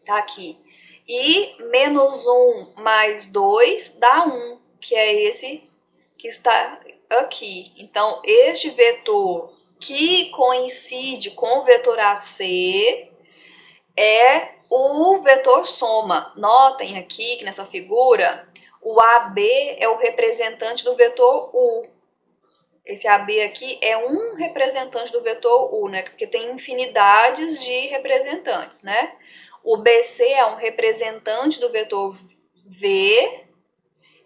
[SPEAKER 1] tá aqui. E menos 1 mais 2 dá 1, que é esse que está aqui. Então, este vetor que coincide com o vetor AC é o vetor soma. Notem aqui que nessa figura, o AB é o representante do vetor U. Esse AB aqui é um representante do vetor U, né? Porque tem infinidades de representantes, né? O BC é um representante do vetor V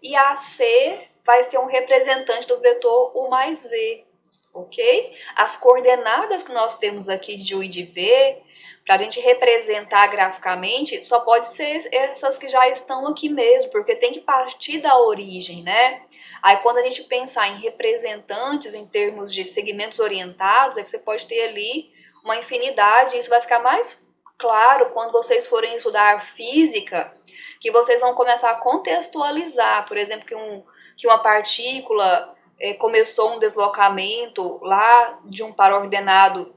[SPEAKER 1] e AC vai ser um representante do vetor U mais V, ok? As coordenadas que nós temos aqui de U e de V, para a gente representar graficamente, só pode ser essas que já estão aqui mesmo, porque tem que partir da origem, né? Aí quando a gente pensar em representantes em termos de segmentos orientados, aí você pode ter ali uma infinidade, e isso vai ficar mais claro quando vocês forem estudar física, que vocês vão começar a contextualizar, por exemplo, que uma partícula começou um deslocamento lá de um par ordenado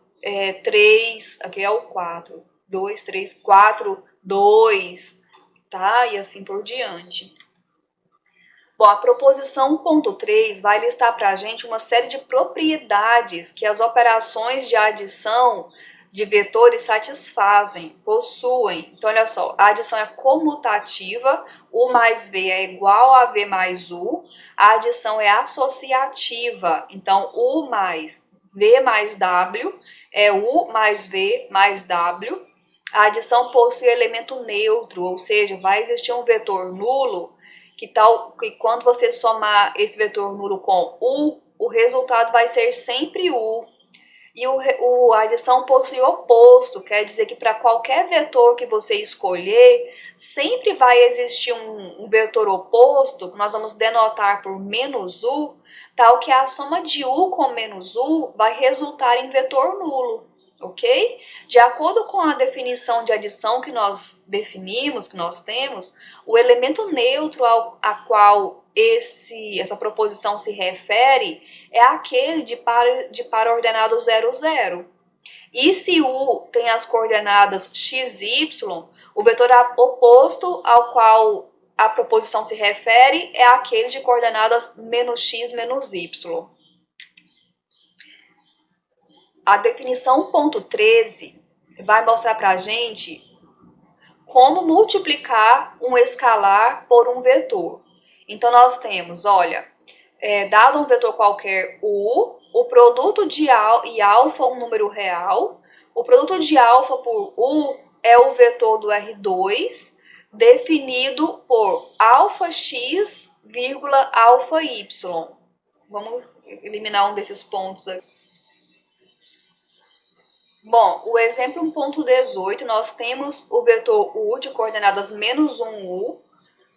[SPEAKER 1] 3, aqui é o 4, 2, 3, 4, 2, tá? E assim por diante. Bom, a proposição 1.3 vai listar para a gente uma série de propriedades que as operações de adição de vetores satisfazem, possuem. Então, olha só, a adição é comutativa, U mais V é igual a V mais U. A adição é associativa, então U mais V mais W é U mais V mais W. A adição possui elemento neutro, ou seja, vai existir um vetor nulo que quando você somar esse vetor nulo com U, o resultado vai ser sempre U. E a adição possui oposto, quer dizer que para qualquer vetor que você escolher, sempre vai existir um vetor oposto, que nós vamos denotar por menos U, tal que a soma de U com menos U vai resultar em vetor nulo, ok? De acordo com a definição de adição que nós definimos, que nós temos, o elemento neutro a qual essa proposição se refere é aquele de par ordenado 0, 0. E se U tem as coordenadas x, y, o vetor oposto ao qual a proposição se refere é aquele de coordenadas menos x, menos y. A definição 1.13 vai mostrar para a gente como multiplicar um escalar por um vetor. Então, nós temos, olha, dado um vetor qualquer U, o produto de e alfa, um número real, o produto de alfa por U é o vetor do R2, definido por alfa x, vírgula, alfa y. Vamos eliminar um desses pontos aqui. Bom, o exemplo 1.18, nós temos o vetor U de coordenadas menos 1U,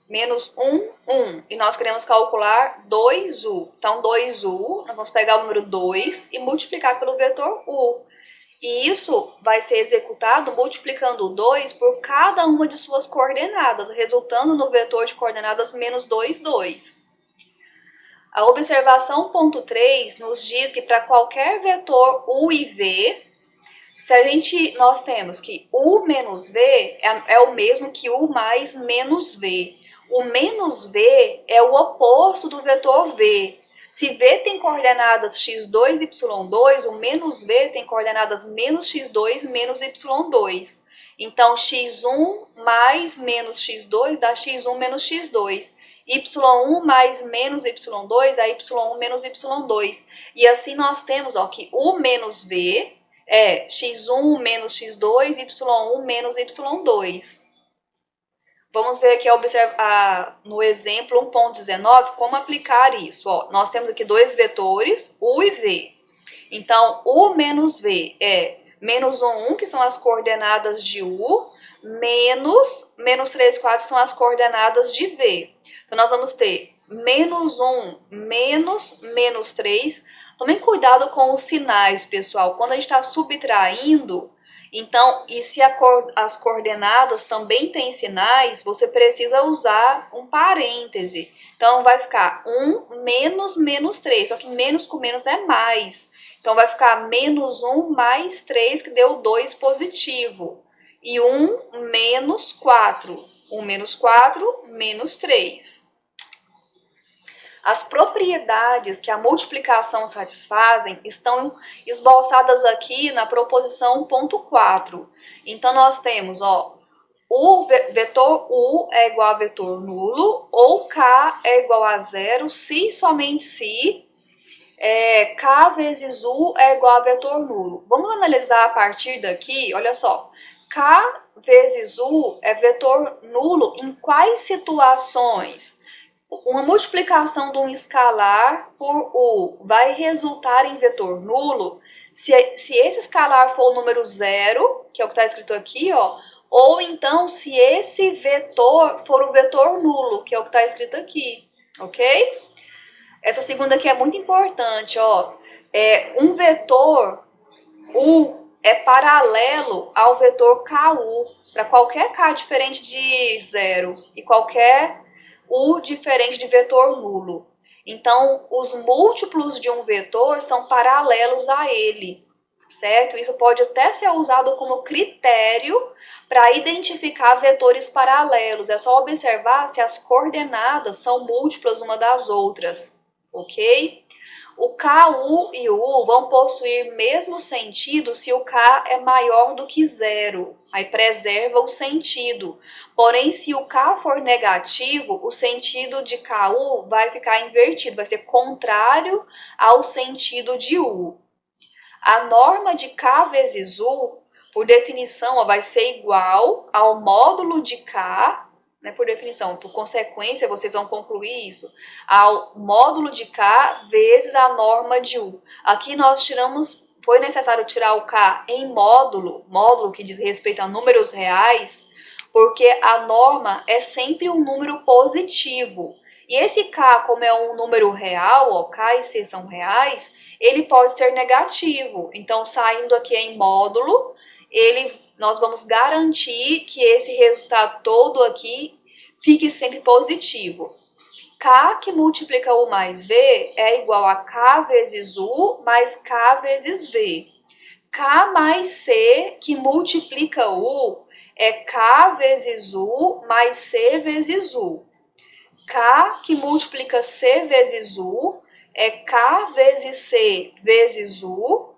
[SPEAKER 1] menos 1, 1. E nós queremos calcular 2U. Então, 2U, nós vamos pegar o número 2 e multiplicar pelo vetor U. E isso vai ser executado multiplicando o 2 por cada uma de suas coordenadas, resultando no vetor de coordenadas menos 2, 2. A observação 1.3 nos diz que para qualquer vetor U e V, nós temos que U menos V é o mesmo que U mais menos V. O menos V é o oposto do vetor V. Se V tem coordenadas x2, y2, o menos V tem coordenadas menos x2, menos y2. Então, x1 mais menos x2 dá x1 menos x2. y1 mais menos y2 é y1 menos y2. E assim nós temos que U menos V é x1 menos x2, y1 menos y2. Vamos ver aqui no exemplo 1.19 como aplicar isso. Nós temos aqui dois vetores, U e V. Então, U menos V é menos 1, 1, que são as coordenadas de U, menos 3, 4 são as coordenadas de V. Então, nós vamos ter menos 1, menos 3. Tomem cuidado com os sinais, pessoal. Quando a gente está subtraindo, então, e se as coordenadas também têm sinais, você precisa usar um parêntese. Então, vai ficar 1 menos 3, só que menos com menos é mais. Então, vai ficar menos 1 mais 3, que deu 2 positivo. E 1 menos 4. 1 menos 4, menos 3. As propriedades que a multiplicação satisfazem estão esboçadas aqui na proposição 1.4. Então, nós temos, o vetor U é igual a vetor nulo, ou K é igual a 0, se e somente se K vezes U é igual a vetor nulo. Vamos analisar a partir daqui, olha só. K vezes U é vetor nulo em quais situações? Uma multiplicação de um escalar por U vai resultar em vetor nulo se esse escalar for o número 0, que é o que está escrito aqui, ou então se esse vetor for o vetor nulo, que é o que está escrito aqui, ok? Essa segunda aqui é muito importante, um vetor U é paralelo ao vetor KU, para qualquer K diferente de 0 e qualquer U diferente de vetor nulo. Então, os múltiplos de um vetor são paralelos a ele, certo? Isso pode até ser usado como critério para identificar vetores paralelos. É só observar se as coordenadas são múltiplas uma das outras, ok? O K, U e o U vão possuir mesmo sentido se o K é maior do que zero. Aí preserva o sentido. Porém, se o K for negativo, o sentido de KU vai ficar invertido, vai ser contrário ao sentido de U. A norma de K vezes U, por definição, vai ser igual ao módulo de K, né, por definição, por consequência, vocês vão concluir isso, ao módulo de K vezes a norma de U. Aqui nós tiramos, foi necessário tirar o K em módulo, módulo que diz respeito a números reais, porque a norma é sempre um número positivo. E esse K, como é um número real, ó, K e C são reais, ele pode ser negativo. Então, saindo aqui em módulo, nós vamos garantir que esse resultado todo aqui fique sempre positivo. K que multiplica U mais V é igual a K vezes U mais K vezes V. K mais C que multiplica U é K vezes U mais C vezes U. K que multiplica C vezes U é K vezes C vezes U,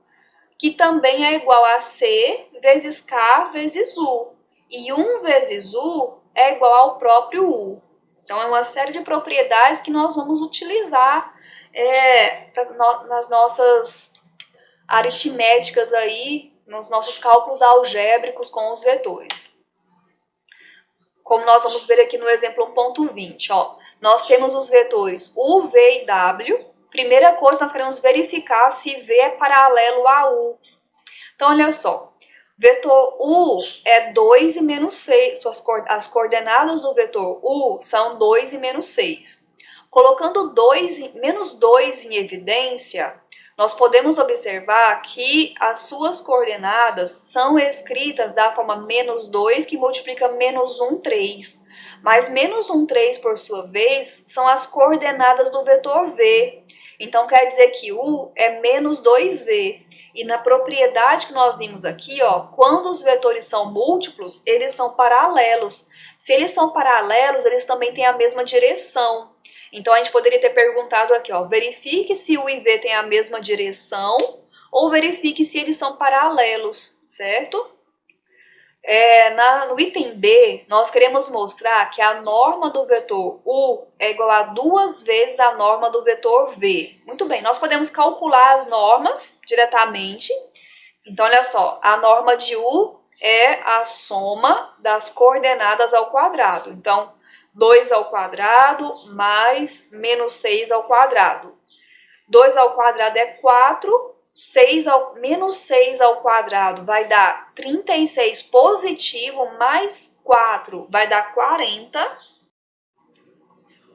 [SPEAKER 1] que também é igual a C vezes K vezes U. E 1 vezes U é igual ao próprio U. Então, é uma série de propriedades que nós vamos utilizar nas nossas aritméticas aí, nos nossos cálculos algébricos com os vetores. Como nós vamos ver aqui no exemplo 1.20, ó, nós temos os vetores U, V e W. Primeira coisa, nós queremos verificar se V é paralelo a U. Então, olha só, vetor U é 2 e menos 6, as coordenadas do vetor U são 2 e menos 6. Colocando menos 2 em evidência, nós podemos observar que as suas coordenadas são escritas da forma menos 2, que multiplica menos 1, 3. Mas menos 1, 3, por sua vez, são as coordenadas do vetor V. Então, quer dizer que U é menos 2V. E na propriedade que nós vimos aqui, ó, quando os vetores são múltiplos, eles são paralelos. Se eles são paralelos, eles também têm a mesma direção. Então, a gente poderia ter perguntado aqui, ó, verifique se U e V têm a mesma direção ou verifique se eles são paralelos, certo? No item B, nós queremos mostrar que a norma do vetor U é igual a 2 vezes a norma do vetor V. Muito bem, nós podemos calcular as normas diretamente. Então, olha só, a norma de U é a soma das coordenadas ao quadrado. Então, 2 ao quadrado mais menos 6 ao quadrado. 2 ao quadrado é 4, menos 6 ao quadrado vai dar 36 positivo, mais 4 vai dar 40.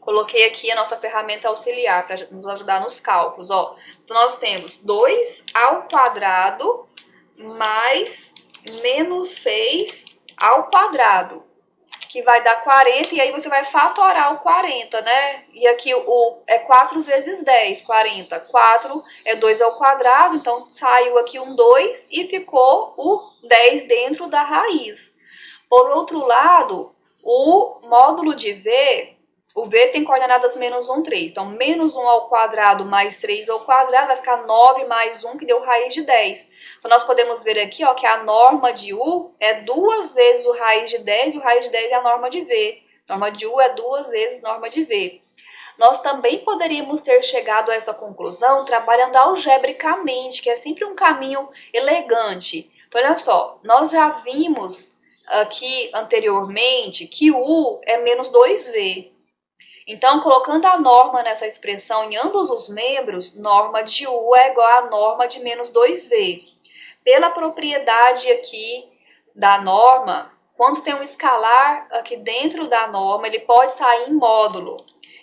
[SPEAKER 1] Coloquei aqui a nossa ferramenta auxiliar para nos ajudar nos cálculos. Ó. Então, nós temos 2 ao quadrado mais menos 6 ao quadrado, que vai dar 40, e aí você vai fatorar o 40, né? E aqui é 4 vezes 10, 40. 4 é 2 ao quadrado, então saiu aqui um 2 e ficou o 10 dentro da raiz. Por outro lado, o módulo de V, o V tem coordenadas menos 1, 3. Então, menos 1 ao quadrado mais 3 ao quadrado vai ficar 9 mais 1, que deu raiz de 10. Então, nós podemos ver aqui, ó, que a norma de U é 2 vezes o raiz de 10 e o raiz de 10 é a norma de V. A norma de U é 2 vezes norma de V. Nós também poderíamos ter chegado a essa conclusão trabalhando algebricamente, que é sempre um caminho elegante. Então, olha só, nós já vimos aqui anteriormente que U é menos 2V. Então, colocando a norma nessa expressão em ambos os membros, norma de U é igual a norma de menos 2V. Pela propriedade aqui da norma, quando tem um escalar aqui dentro da norma, ele pode sair em módulo.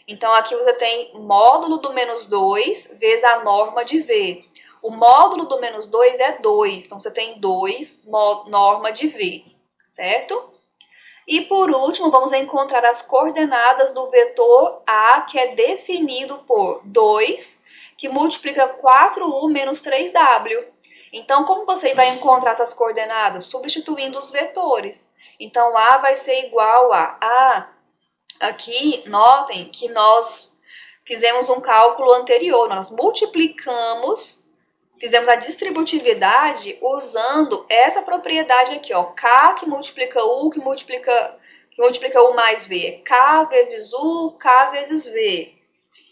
[SPEAKER 1] Então, aqui você tem módulo do menos 2 vezes a norma de V. O módulo do menos 2 é 2, então você tem 2 norma de V, certo? E por último, vamos encontrar as coordenadas do vetor A, que é definido por 2, que multiplica 4U menos 3W. Então, como você vai encontrar essas coordenadas? Substituindo os vetores. Então, A vai ser igual a... Aqui, notem que nós fizemos um cálculo anterior. Nós multiplicamos, fizemos a distributividade usando essa propriedade aqui, ó. K que multiplica U, que multiplica U mais V. K vezes U, K vezes V.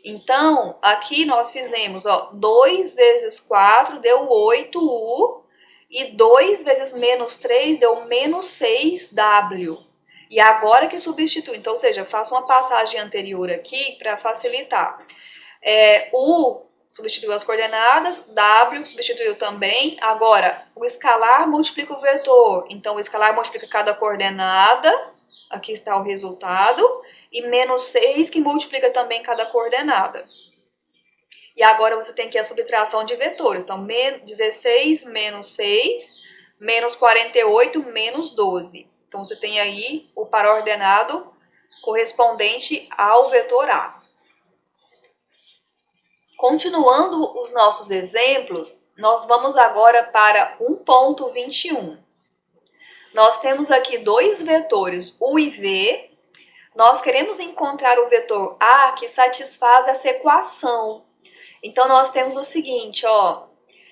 [SPEAKER 1] Então, aqui nós fizemos, ó, 2 vezes 4 deu 8U e 2 vezes menos 3 deu menos 6W. E agora que substitui, então, ou seja, eu faço uma passagem anterior aqui para facilitar. U substituiu as coordenadas, W substituiu também. Agora, o escalar multiplica o vetor. Então, o escalar multiplica cada coordenada. Aqui está o resultado. E menos 6 que multiplica também cada coordenada. E agora você tem aqui a subtração de vetores. Então, 16 menos 6, menos 48, menos 12. Então, você tem aí o par ordenado correspondente ao vetor A. Continuando os nossos exemplos, nós vamos agora para 1.21. Nós temos aqui dois vetores, U e V. Nós queremos encontrar o vetor A que satisfaz essa equação. Então, nós temos o seguinte, ó,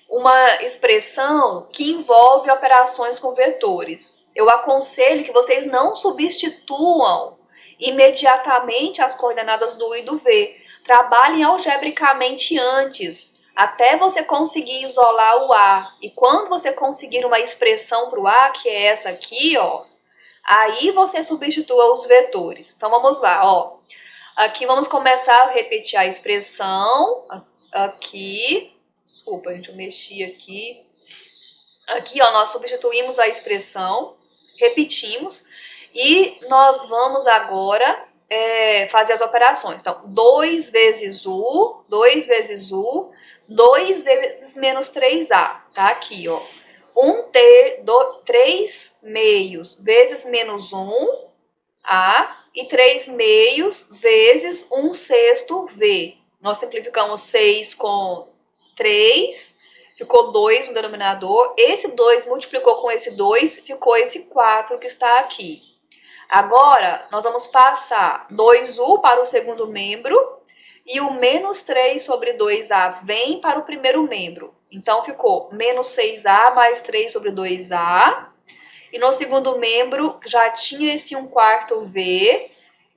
[SPEAKER 1] uma expressão que envolve operações com vetores. Eu aconselho que vocês não substituam imediatamente as coordenadas do U e do V. Trabalhem algebricamente antes, até você conseguir isolar o A. E quando você conseguir uma expressão para o A, que é essa aqui, ó, aí você substitua os vetores. Então, vamos lá, ó. Aqui vamos começar a repetir a expressão. Aqui, desculpa, gente, eu mexi aqui. Aqui, ó, nós substituímos a expressão, repetimos, e nós vamos agora fazer as operações. Então, 2 vezes U, 2 vezes U, 2 vezes menos 3A, tá aqui, ó. 3 meios vezes menos 1A e 3 meios vezes 1 sexto V. Nós simplificamos 6 com 3, ficou 2 no denominador. Esse 2 multiplicou com esse 2, ficou esse 4 que está aqui. Agora, nós vamos passar 2U para o segundo membro e o menos 3 sobre 2A vem para o primeiro membro. Então, ficou menos 6A mais 3 sobre 2A. E no segundo membro já tinha esse 1/4 V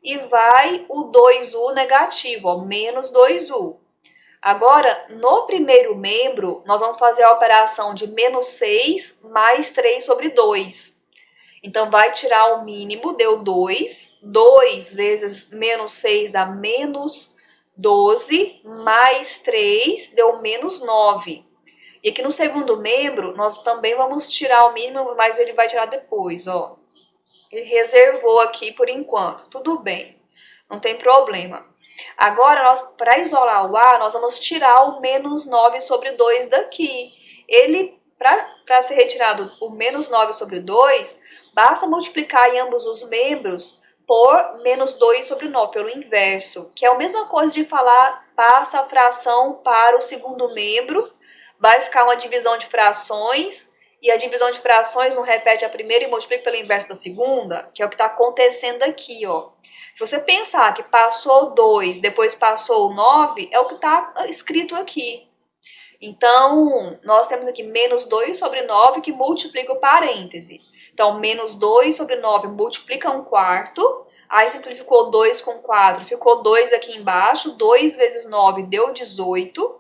[SPEAKER 1] e vai o 2U negativo, ó, menos 2U. Agora, no primeiro membro, nós vamos fazer a operação de menos 6 mais 3 sobre 2. Então, vai tirar o mínimo, deu 2. 2 vezes menos 6 dá menos 12, mais 3 deu menos 9. E aqui no segundo membro, nós também vamos tirar o mínimo, mas ele vai tirar depois, ó. Ele reservou aqui por enquanto, tudo bem, não tem problema. Agora, para isolar o A, nós vamos tirar o menos 9 sobre 2 daqui. Para ser retirado o menos 9 sobre 2, basta multiplicar em ambos os membros por menos 2 sobre 9, pelo inverso, que é a mesma coisa de falar passa a fração para o segundo membro, vai ficar uma divisão de frações, e a divisão de frações não repete a primeira e multiplica pelo inverso da segunda, que é o que está acontecendo aqui, ó. Se você pensar que passou 2, depois passou 9, é o que está escrito aqui. Então, nós temos aqui menos 2 sobre 9 que multiplica o parêntese. Então, menos 2 sobre 9 multiplica 1/4. Aí simplificou 2 com 4, ficou 2 aqui embaixo. 2 vezes 9 deu 18.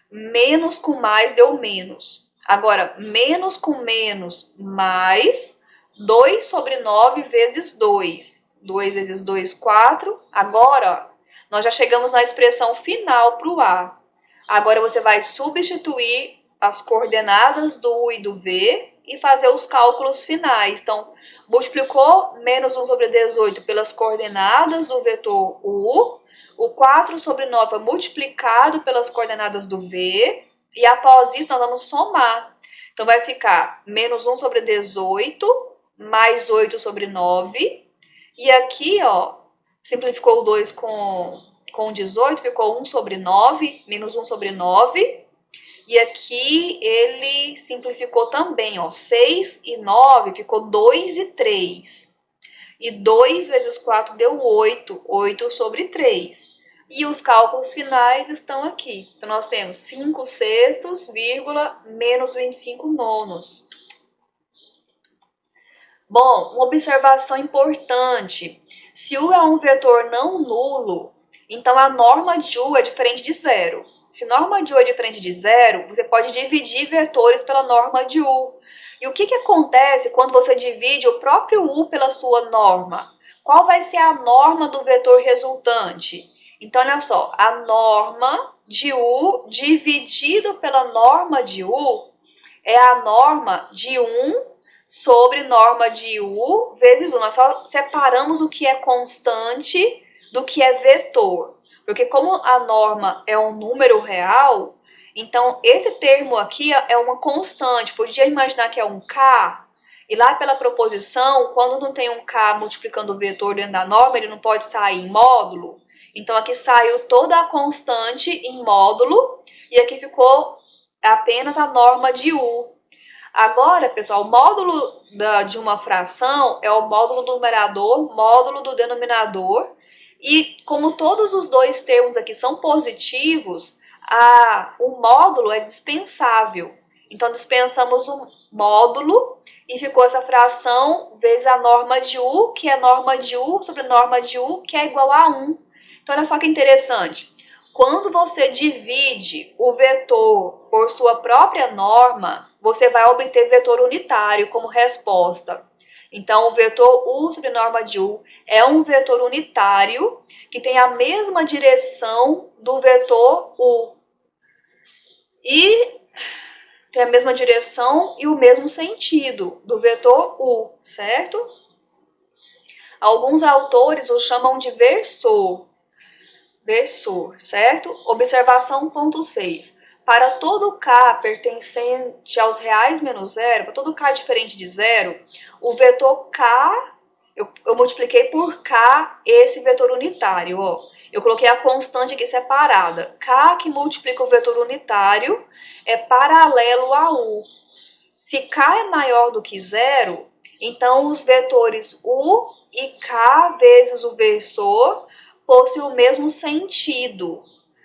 [SPEAKER 1] Menos com mais deu menos. Agora, menos com menos mais 2 sobre 9 vezes 2. 2 vezes 2, 4. Agora, nós já chegamos na expressão final para o A. Agora, você vai substituir as coordenadas do U e do V e fazer os cálculos finais. Então, multiplicou menos 1 sobre 18 pelas coordenadas do vetor U. O 4 sobre 9 é multiplicado pelas coordenadas do V. E após isso, nós vamos somar. Então, vai ficar menos 1 sobre 18 mais 8 sobre 9. E aqui, ó, simplificou o 2 com 18, ficou 1 sobre 9, menos 1 sobre 9. E aqui ele simplificou também, ó, 6 e 9 ficou 2 e 3. E 2 vezes 4 deu 8, 8 sobre 3. E os cálculos finais estão aqui. Então, nós temos 5 sextos, vírgula, menos 25 nonos. Bom, uma observação importante. Se U é um vetor não nulo, então a norma de U é diferente de zero. Se norma de U é diferente de zero, você pode dividir vetores pela norma de U. E o que acontece quando você divide o próprio U pela sua norma? Qual vai ser a norma do vetor resultante? Então, olha só, a norma de U dividido pela norma de U é a norma de 1 sobre norma de U vezes 1. Nós só separamos o que é constante do que é vetor. Porque como a norma é um número real, então esse termo aqui é uma constante. Podia imaginar que é um K, e lá pela proposição, quando não tem um K multiplicando o vetor dentro da norma, ele não pode sair em módulo. Então aqui saiu toda a constante em módulo, e aqui ficou apenas a norma de U. Agora, pessoal, o módulo de uma fração é o módulo do numerador, módulo do denominador. E como todos os dois termos aqui são positivos, o módulo é dispensável. Então, dispensamos o módulo e ficou essa fração vezes a norma de U, que é norma de U sobre norma de U, que é igual a 1. Então, olha só que interessante. Quando você divide o vetor por sua própria norma, você vai obter vetor unitário como resposta. Então, o vetor U sobre norma de U é um vetor unitário que tem a mesma direção do vetor U. E tem a mesma direção e o mesmo sentido do vetor U, certo? Alguns autores o chamam de versor, certo? Observação ponto 6. Para todo K pertencente aos reais menos zero, para todo K diferente de zero, o vetor K, eu multipliquei por K esse vetor unitário, ó. Eu coloquei a constante aqui separada. K que multiplica o vetor unitário é paralelo a U. Se K é maior do que zero, então os vetores U e K vezes o versor possuem o mesmo sentido.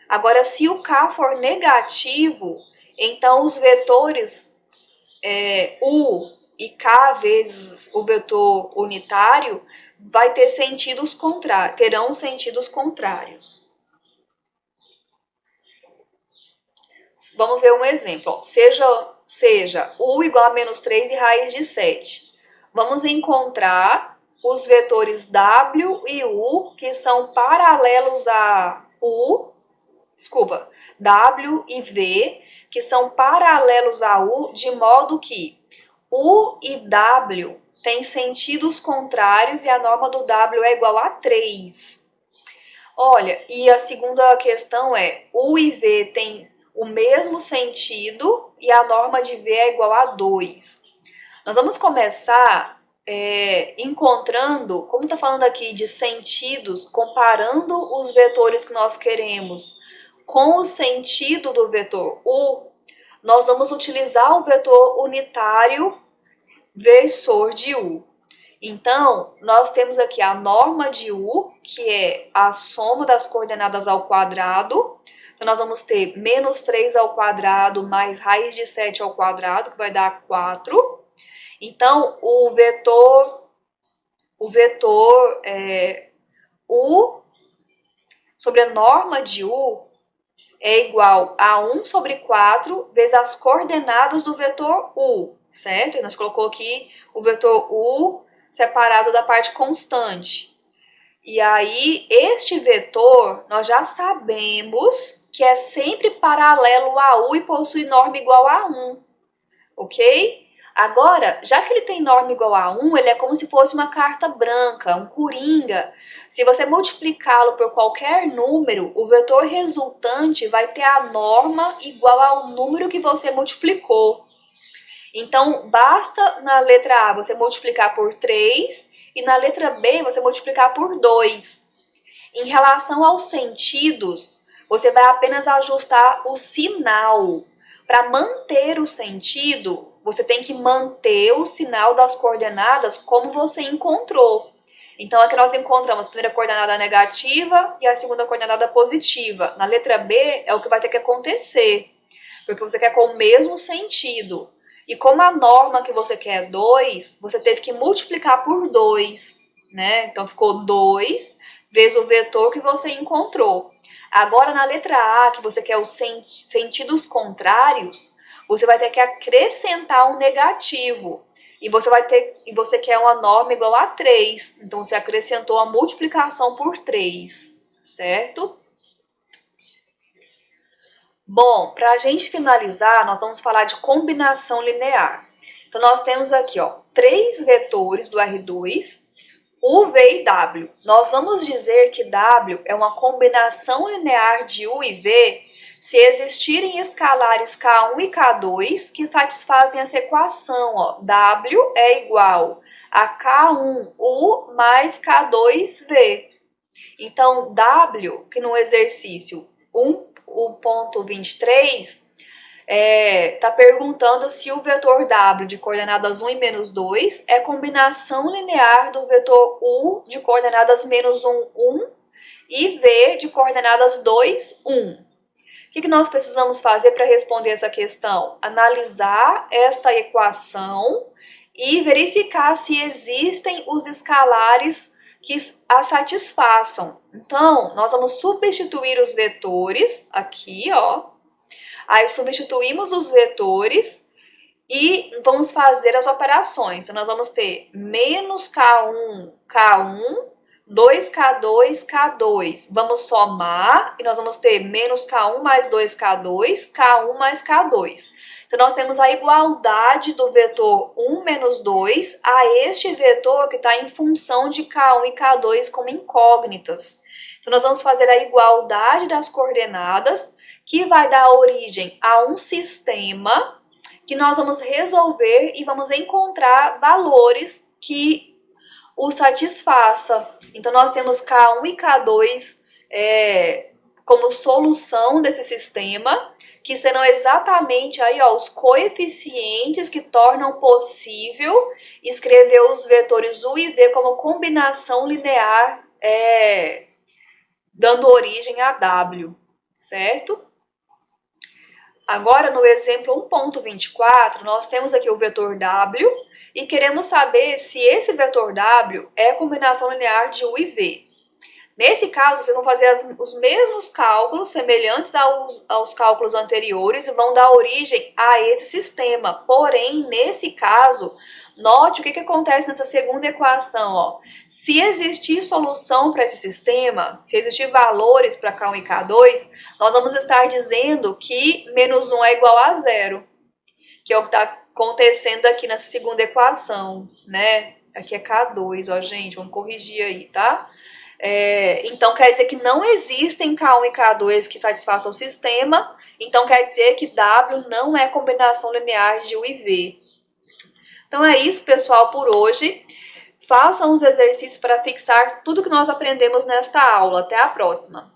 [SPEAKER 1] Agora, se o K for negativo, então os vetores U e K vezes o vetor unitário vai ter sentidos contrários, terão sentidos contrários. Vamos ver um exemplo. Ó. Seja U igual a menos 3 e raiz de 7. Vamos encontrar os vetores W e U que são paralelos a W e V, que são paralelos a U, de modo que U e W têm sentidos contrários e a norma do W é igual a 3. Olha, e a segunda questão é, U e V têm o mesmo sentido e a norma de V é igual a 2. Nós vamos começar encontrando, como está falando aqui de sentidos, comparando os vetores que nós queremos com o sentido do vetor U, nós vamos utilizar o vetor unitário versor de U. Então, nós temos aqui a norma de U, que é a soma das coordenadas ao quadrado. Então, nós vamos ter menos 3 ao quadrado mais raiz de 7 ao quadrado, que vai dar 4. Então, o vetor U sobre a norma de U é igual a 1 sobre 4 vezes as coordenadas do vetor U, certo? A gente colocou aqui o vetor U separado da parte constante. E aí, este vetor, nós já sabemos que é sempre paralelo a U e possui norma igual a 1, ok? Agora, já que ele tem norma igual a 1, ele é como se fosse uma carta branca, um coringa. Se você multiplicá-lo por qualquer número, o vetor resultante vai ter a norma igual ao número que você multiplicou. Então, basta na letra A você multiplicar por 3 e na letra B você multiplicar por 2. Em relação aos sentidos, você vai apenas ajustar o sinal. Para manter o sentido, você tem que manter o sinal das coordenadas como você encontrou. Então, aqui nós encontramos a primeira coordenada negativa e a segunda coordenada positiva. Na letra B, é o que vai ter que acontecer, porque você quer com o mesmo sentido. E como a norma que você quer é 2, você teve que multiplicar por 2, né? Então, ficou 2 vezes o vetor que você encontrou. Agora, na letra A, que você quer os sentidos contrários, você vai ter que acrescentar um negativo. E você quer uma norma igual a 3. Então, você acrescentou a multiplicação por 3, certo? Bom, para a gente finalizar, nós vamos falar de combinação linear. Então, nós temos aqui, ó, 3 vetores do R2, U, V e W. Nós vamos dizer que W é uma combinação linear de U e V se existirem escalares K1 e K2 que satisfazem essa equação, ó, W é igual a K1U mais K2V. Então, W, que no exercício 1.23, está perguntando se o vetor W de coordenadas 1 e menos 2 é combinação linear do vetor U de coordenadas menos 1, 1 e V de coordenadas 2, 1. O que nós precisamos fazer para responder essa questão? Analisar esta equação e verificar se existem os escalares que a satisfaçam. Então, nós vamos substituir os vetores aqui, ó. Aí substituímos os vetores e vamos fazer as operações. Então, nós vamos ter menos K1, K1, 2K2, K2. Vamos somar e nós vamos ter menos K1 mais 2K2, K1 mais K2. Então, nós temos a igualdade do vetor 1 menos 2 a este vetor que está em função de K1 e K2 como incógnitas. Então, nós vamos fazer a igualdade das coordenadas, que vai dar origem a um sistema que nós vamos resolver e vamos encontrar valores que o satisfaça. Então, nós temos K1 e K2 como solução desse sistema, que serão exatamente aí, ó, os coeficientes que tornam possível escrever os vetores U e V como combinação linear, dando origem a W, certo? Agora, no exemplo 1.24, nós temos aqui o vetor W e queremos saber se esse vetor W é combinação linear de U e V. Nesse caso, vocês vão fazer os mesmos cálculos, semelhantes aos cálculos anteriores, e vão dar origem a esse sistema. Porém, nesse caso, note o que acontece nessa segunda equação, ó. Se existir solução para esse sistema, se existir valores para K1 e K2, nós vamos estar dizendo que menos 1 é igual a 0, que é o que está acontecendo aqui nessa segunda equação, né? Aqui é K2, ó, gente, vamos corrigir aí, tá? Então, quer dizer que não existem K1 e K2 que satisfaçam o sistema, então quer dizer que W não é combinação linear de U e V. Então é isso, pessoal, por hoje. Façam os exercícios para fixar tudo que nós aprendemos nesta aula. Até a próxima!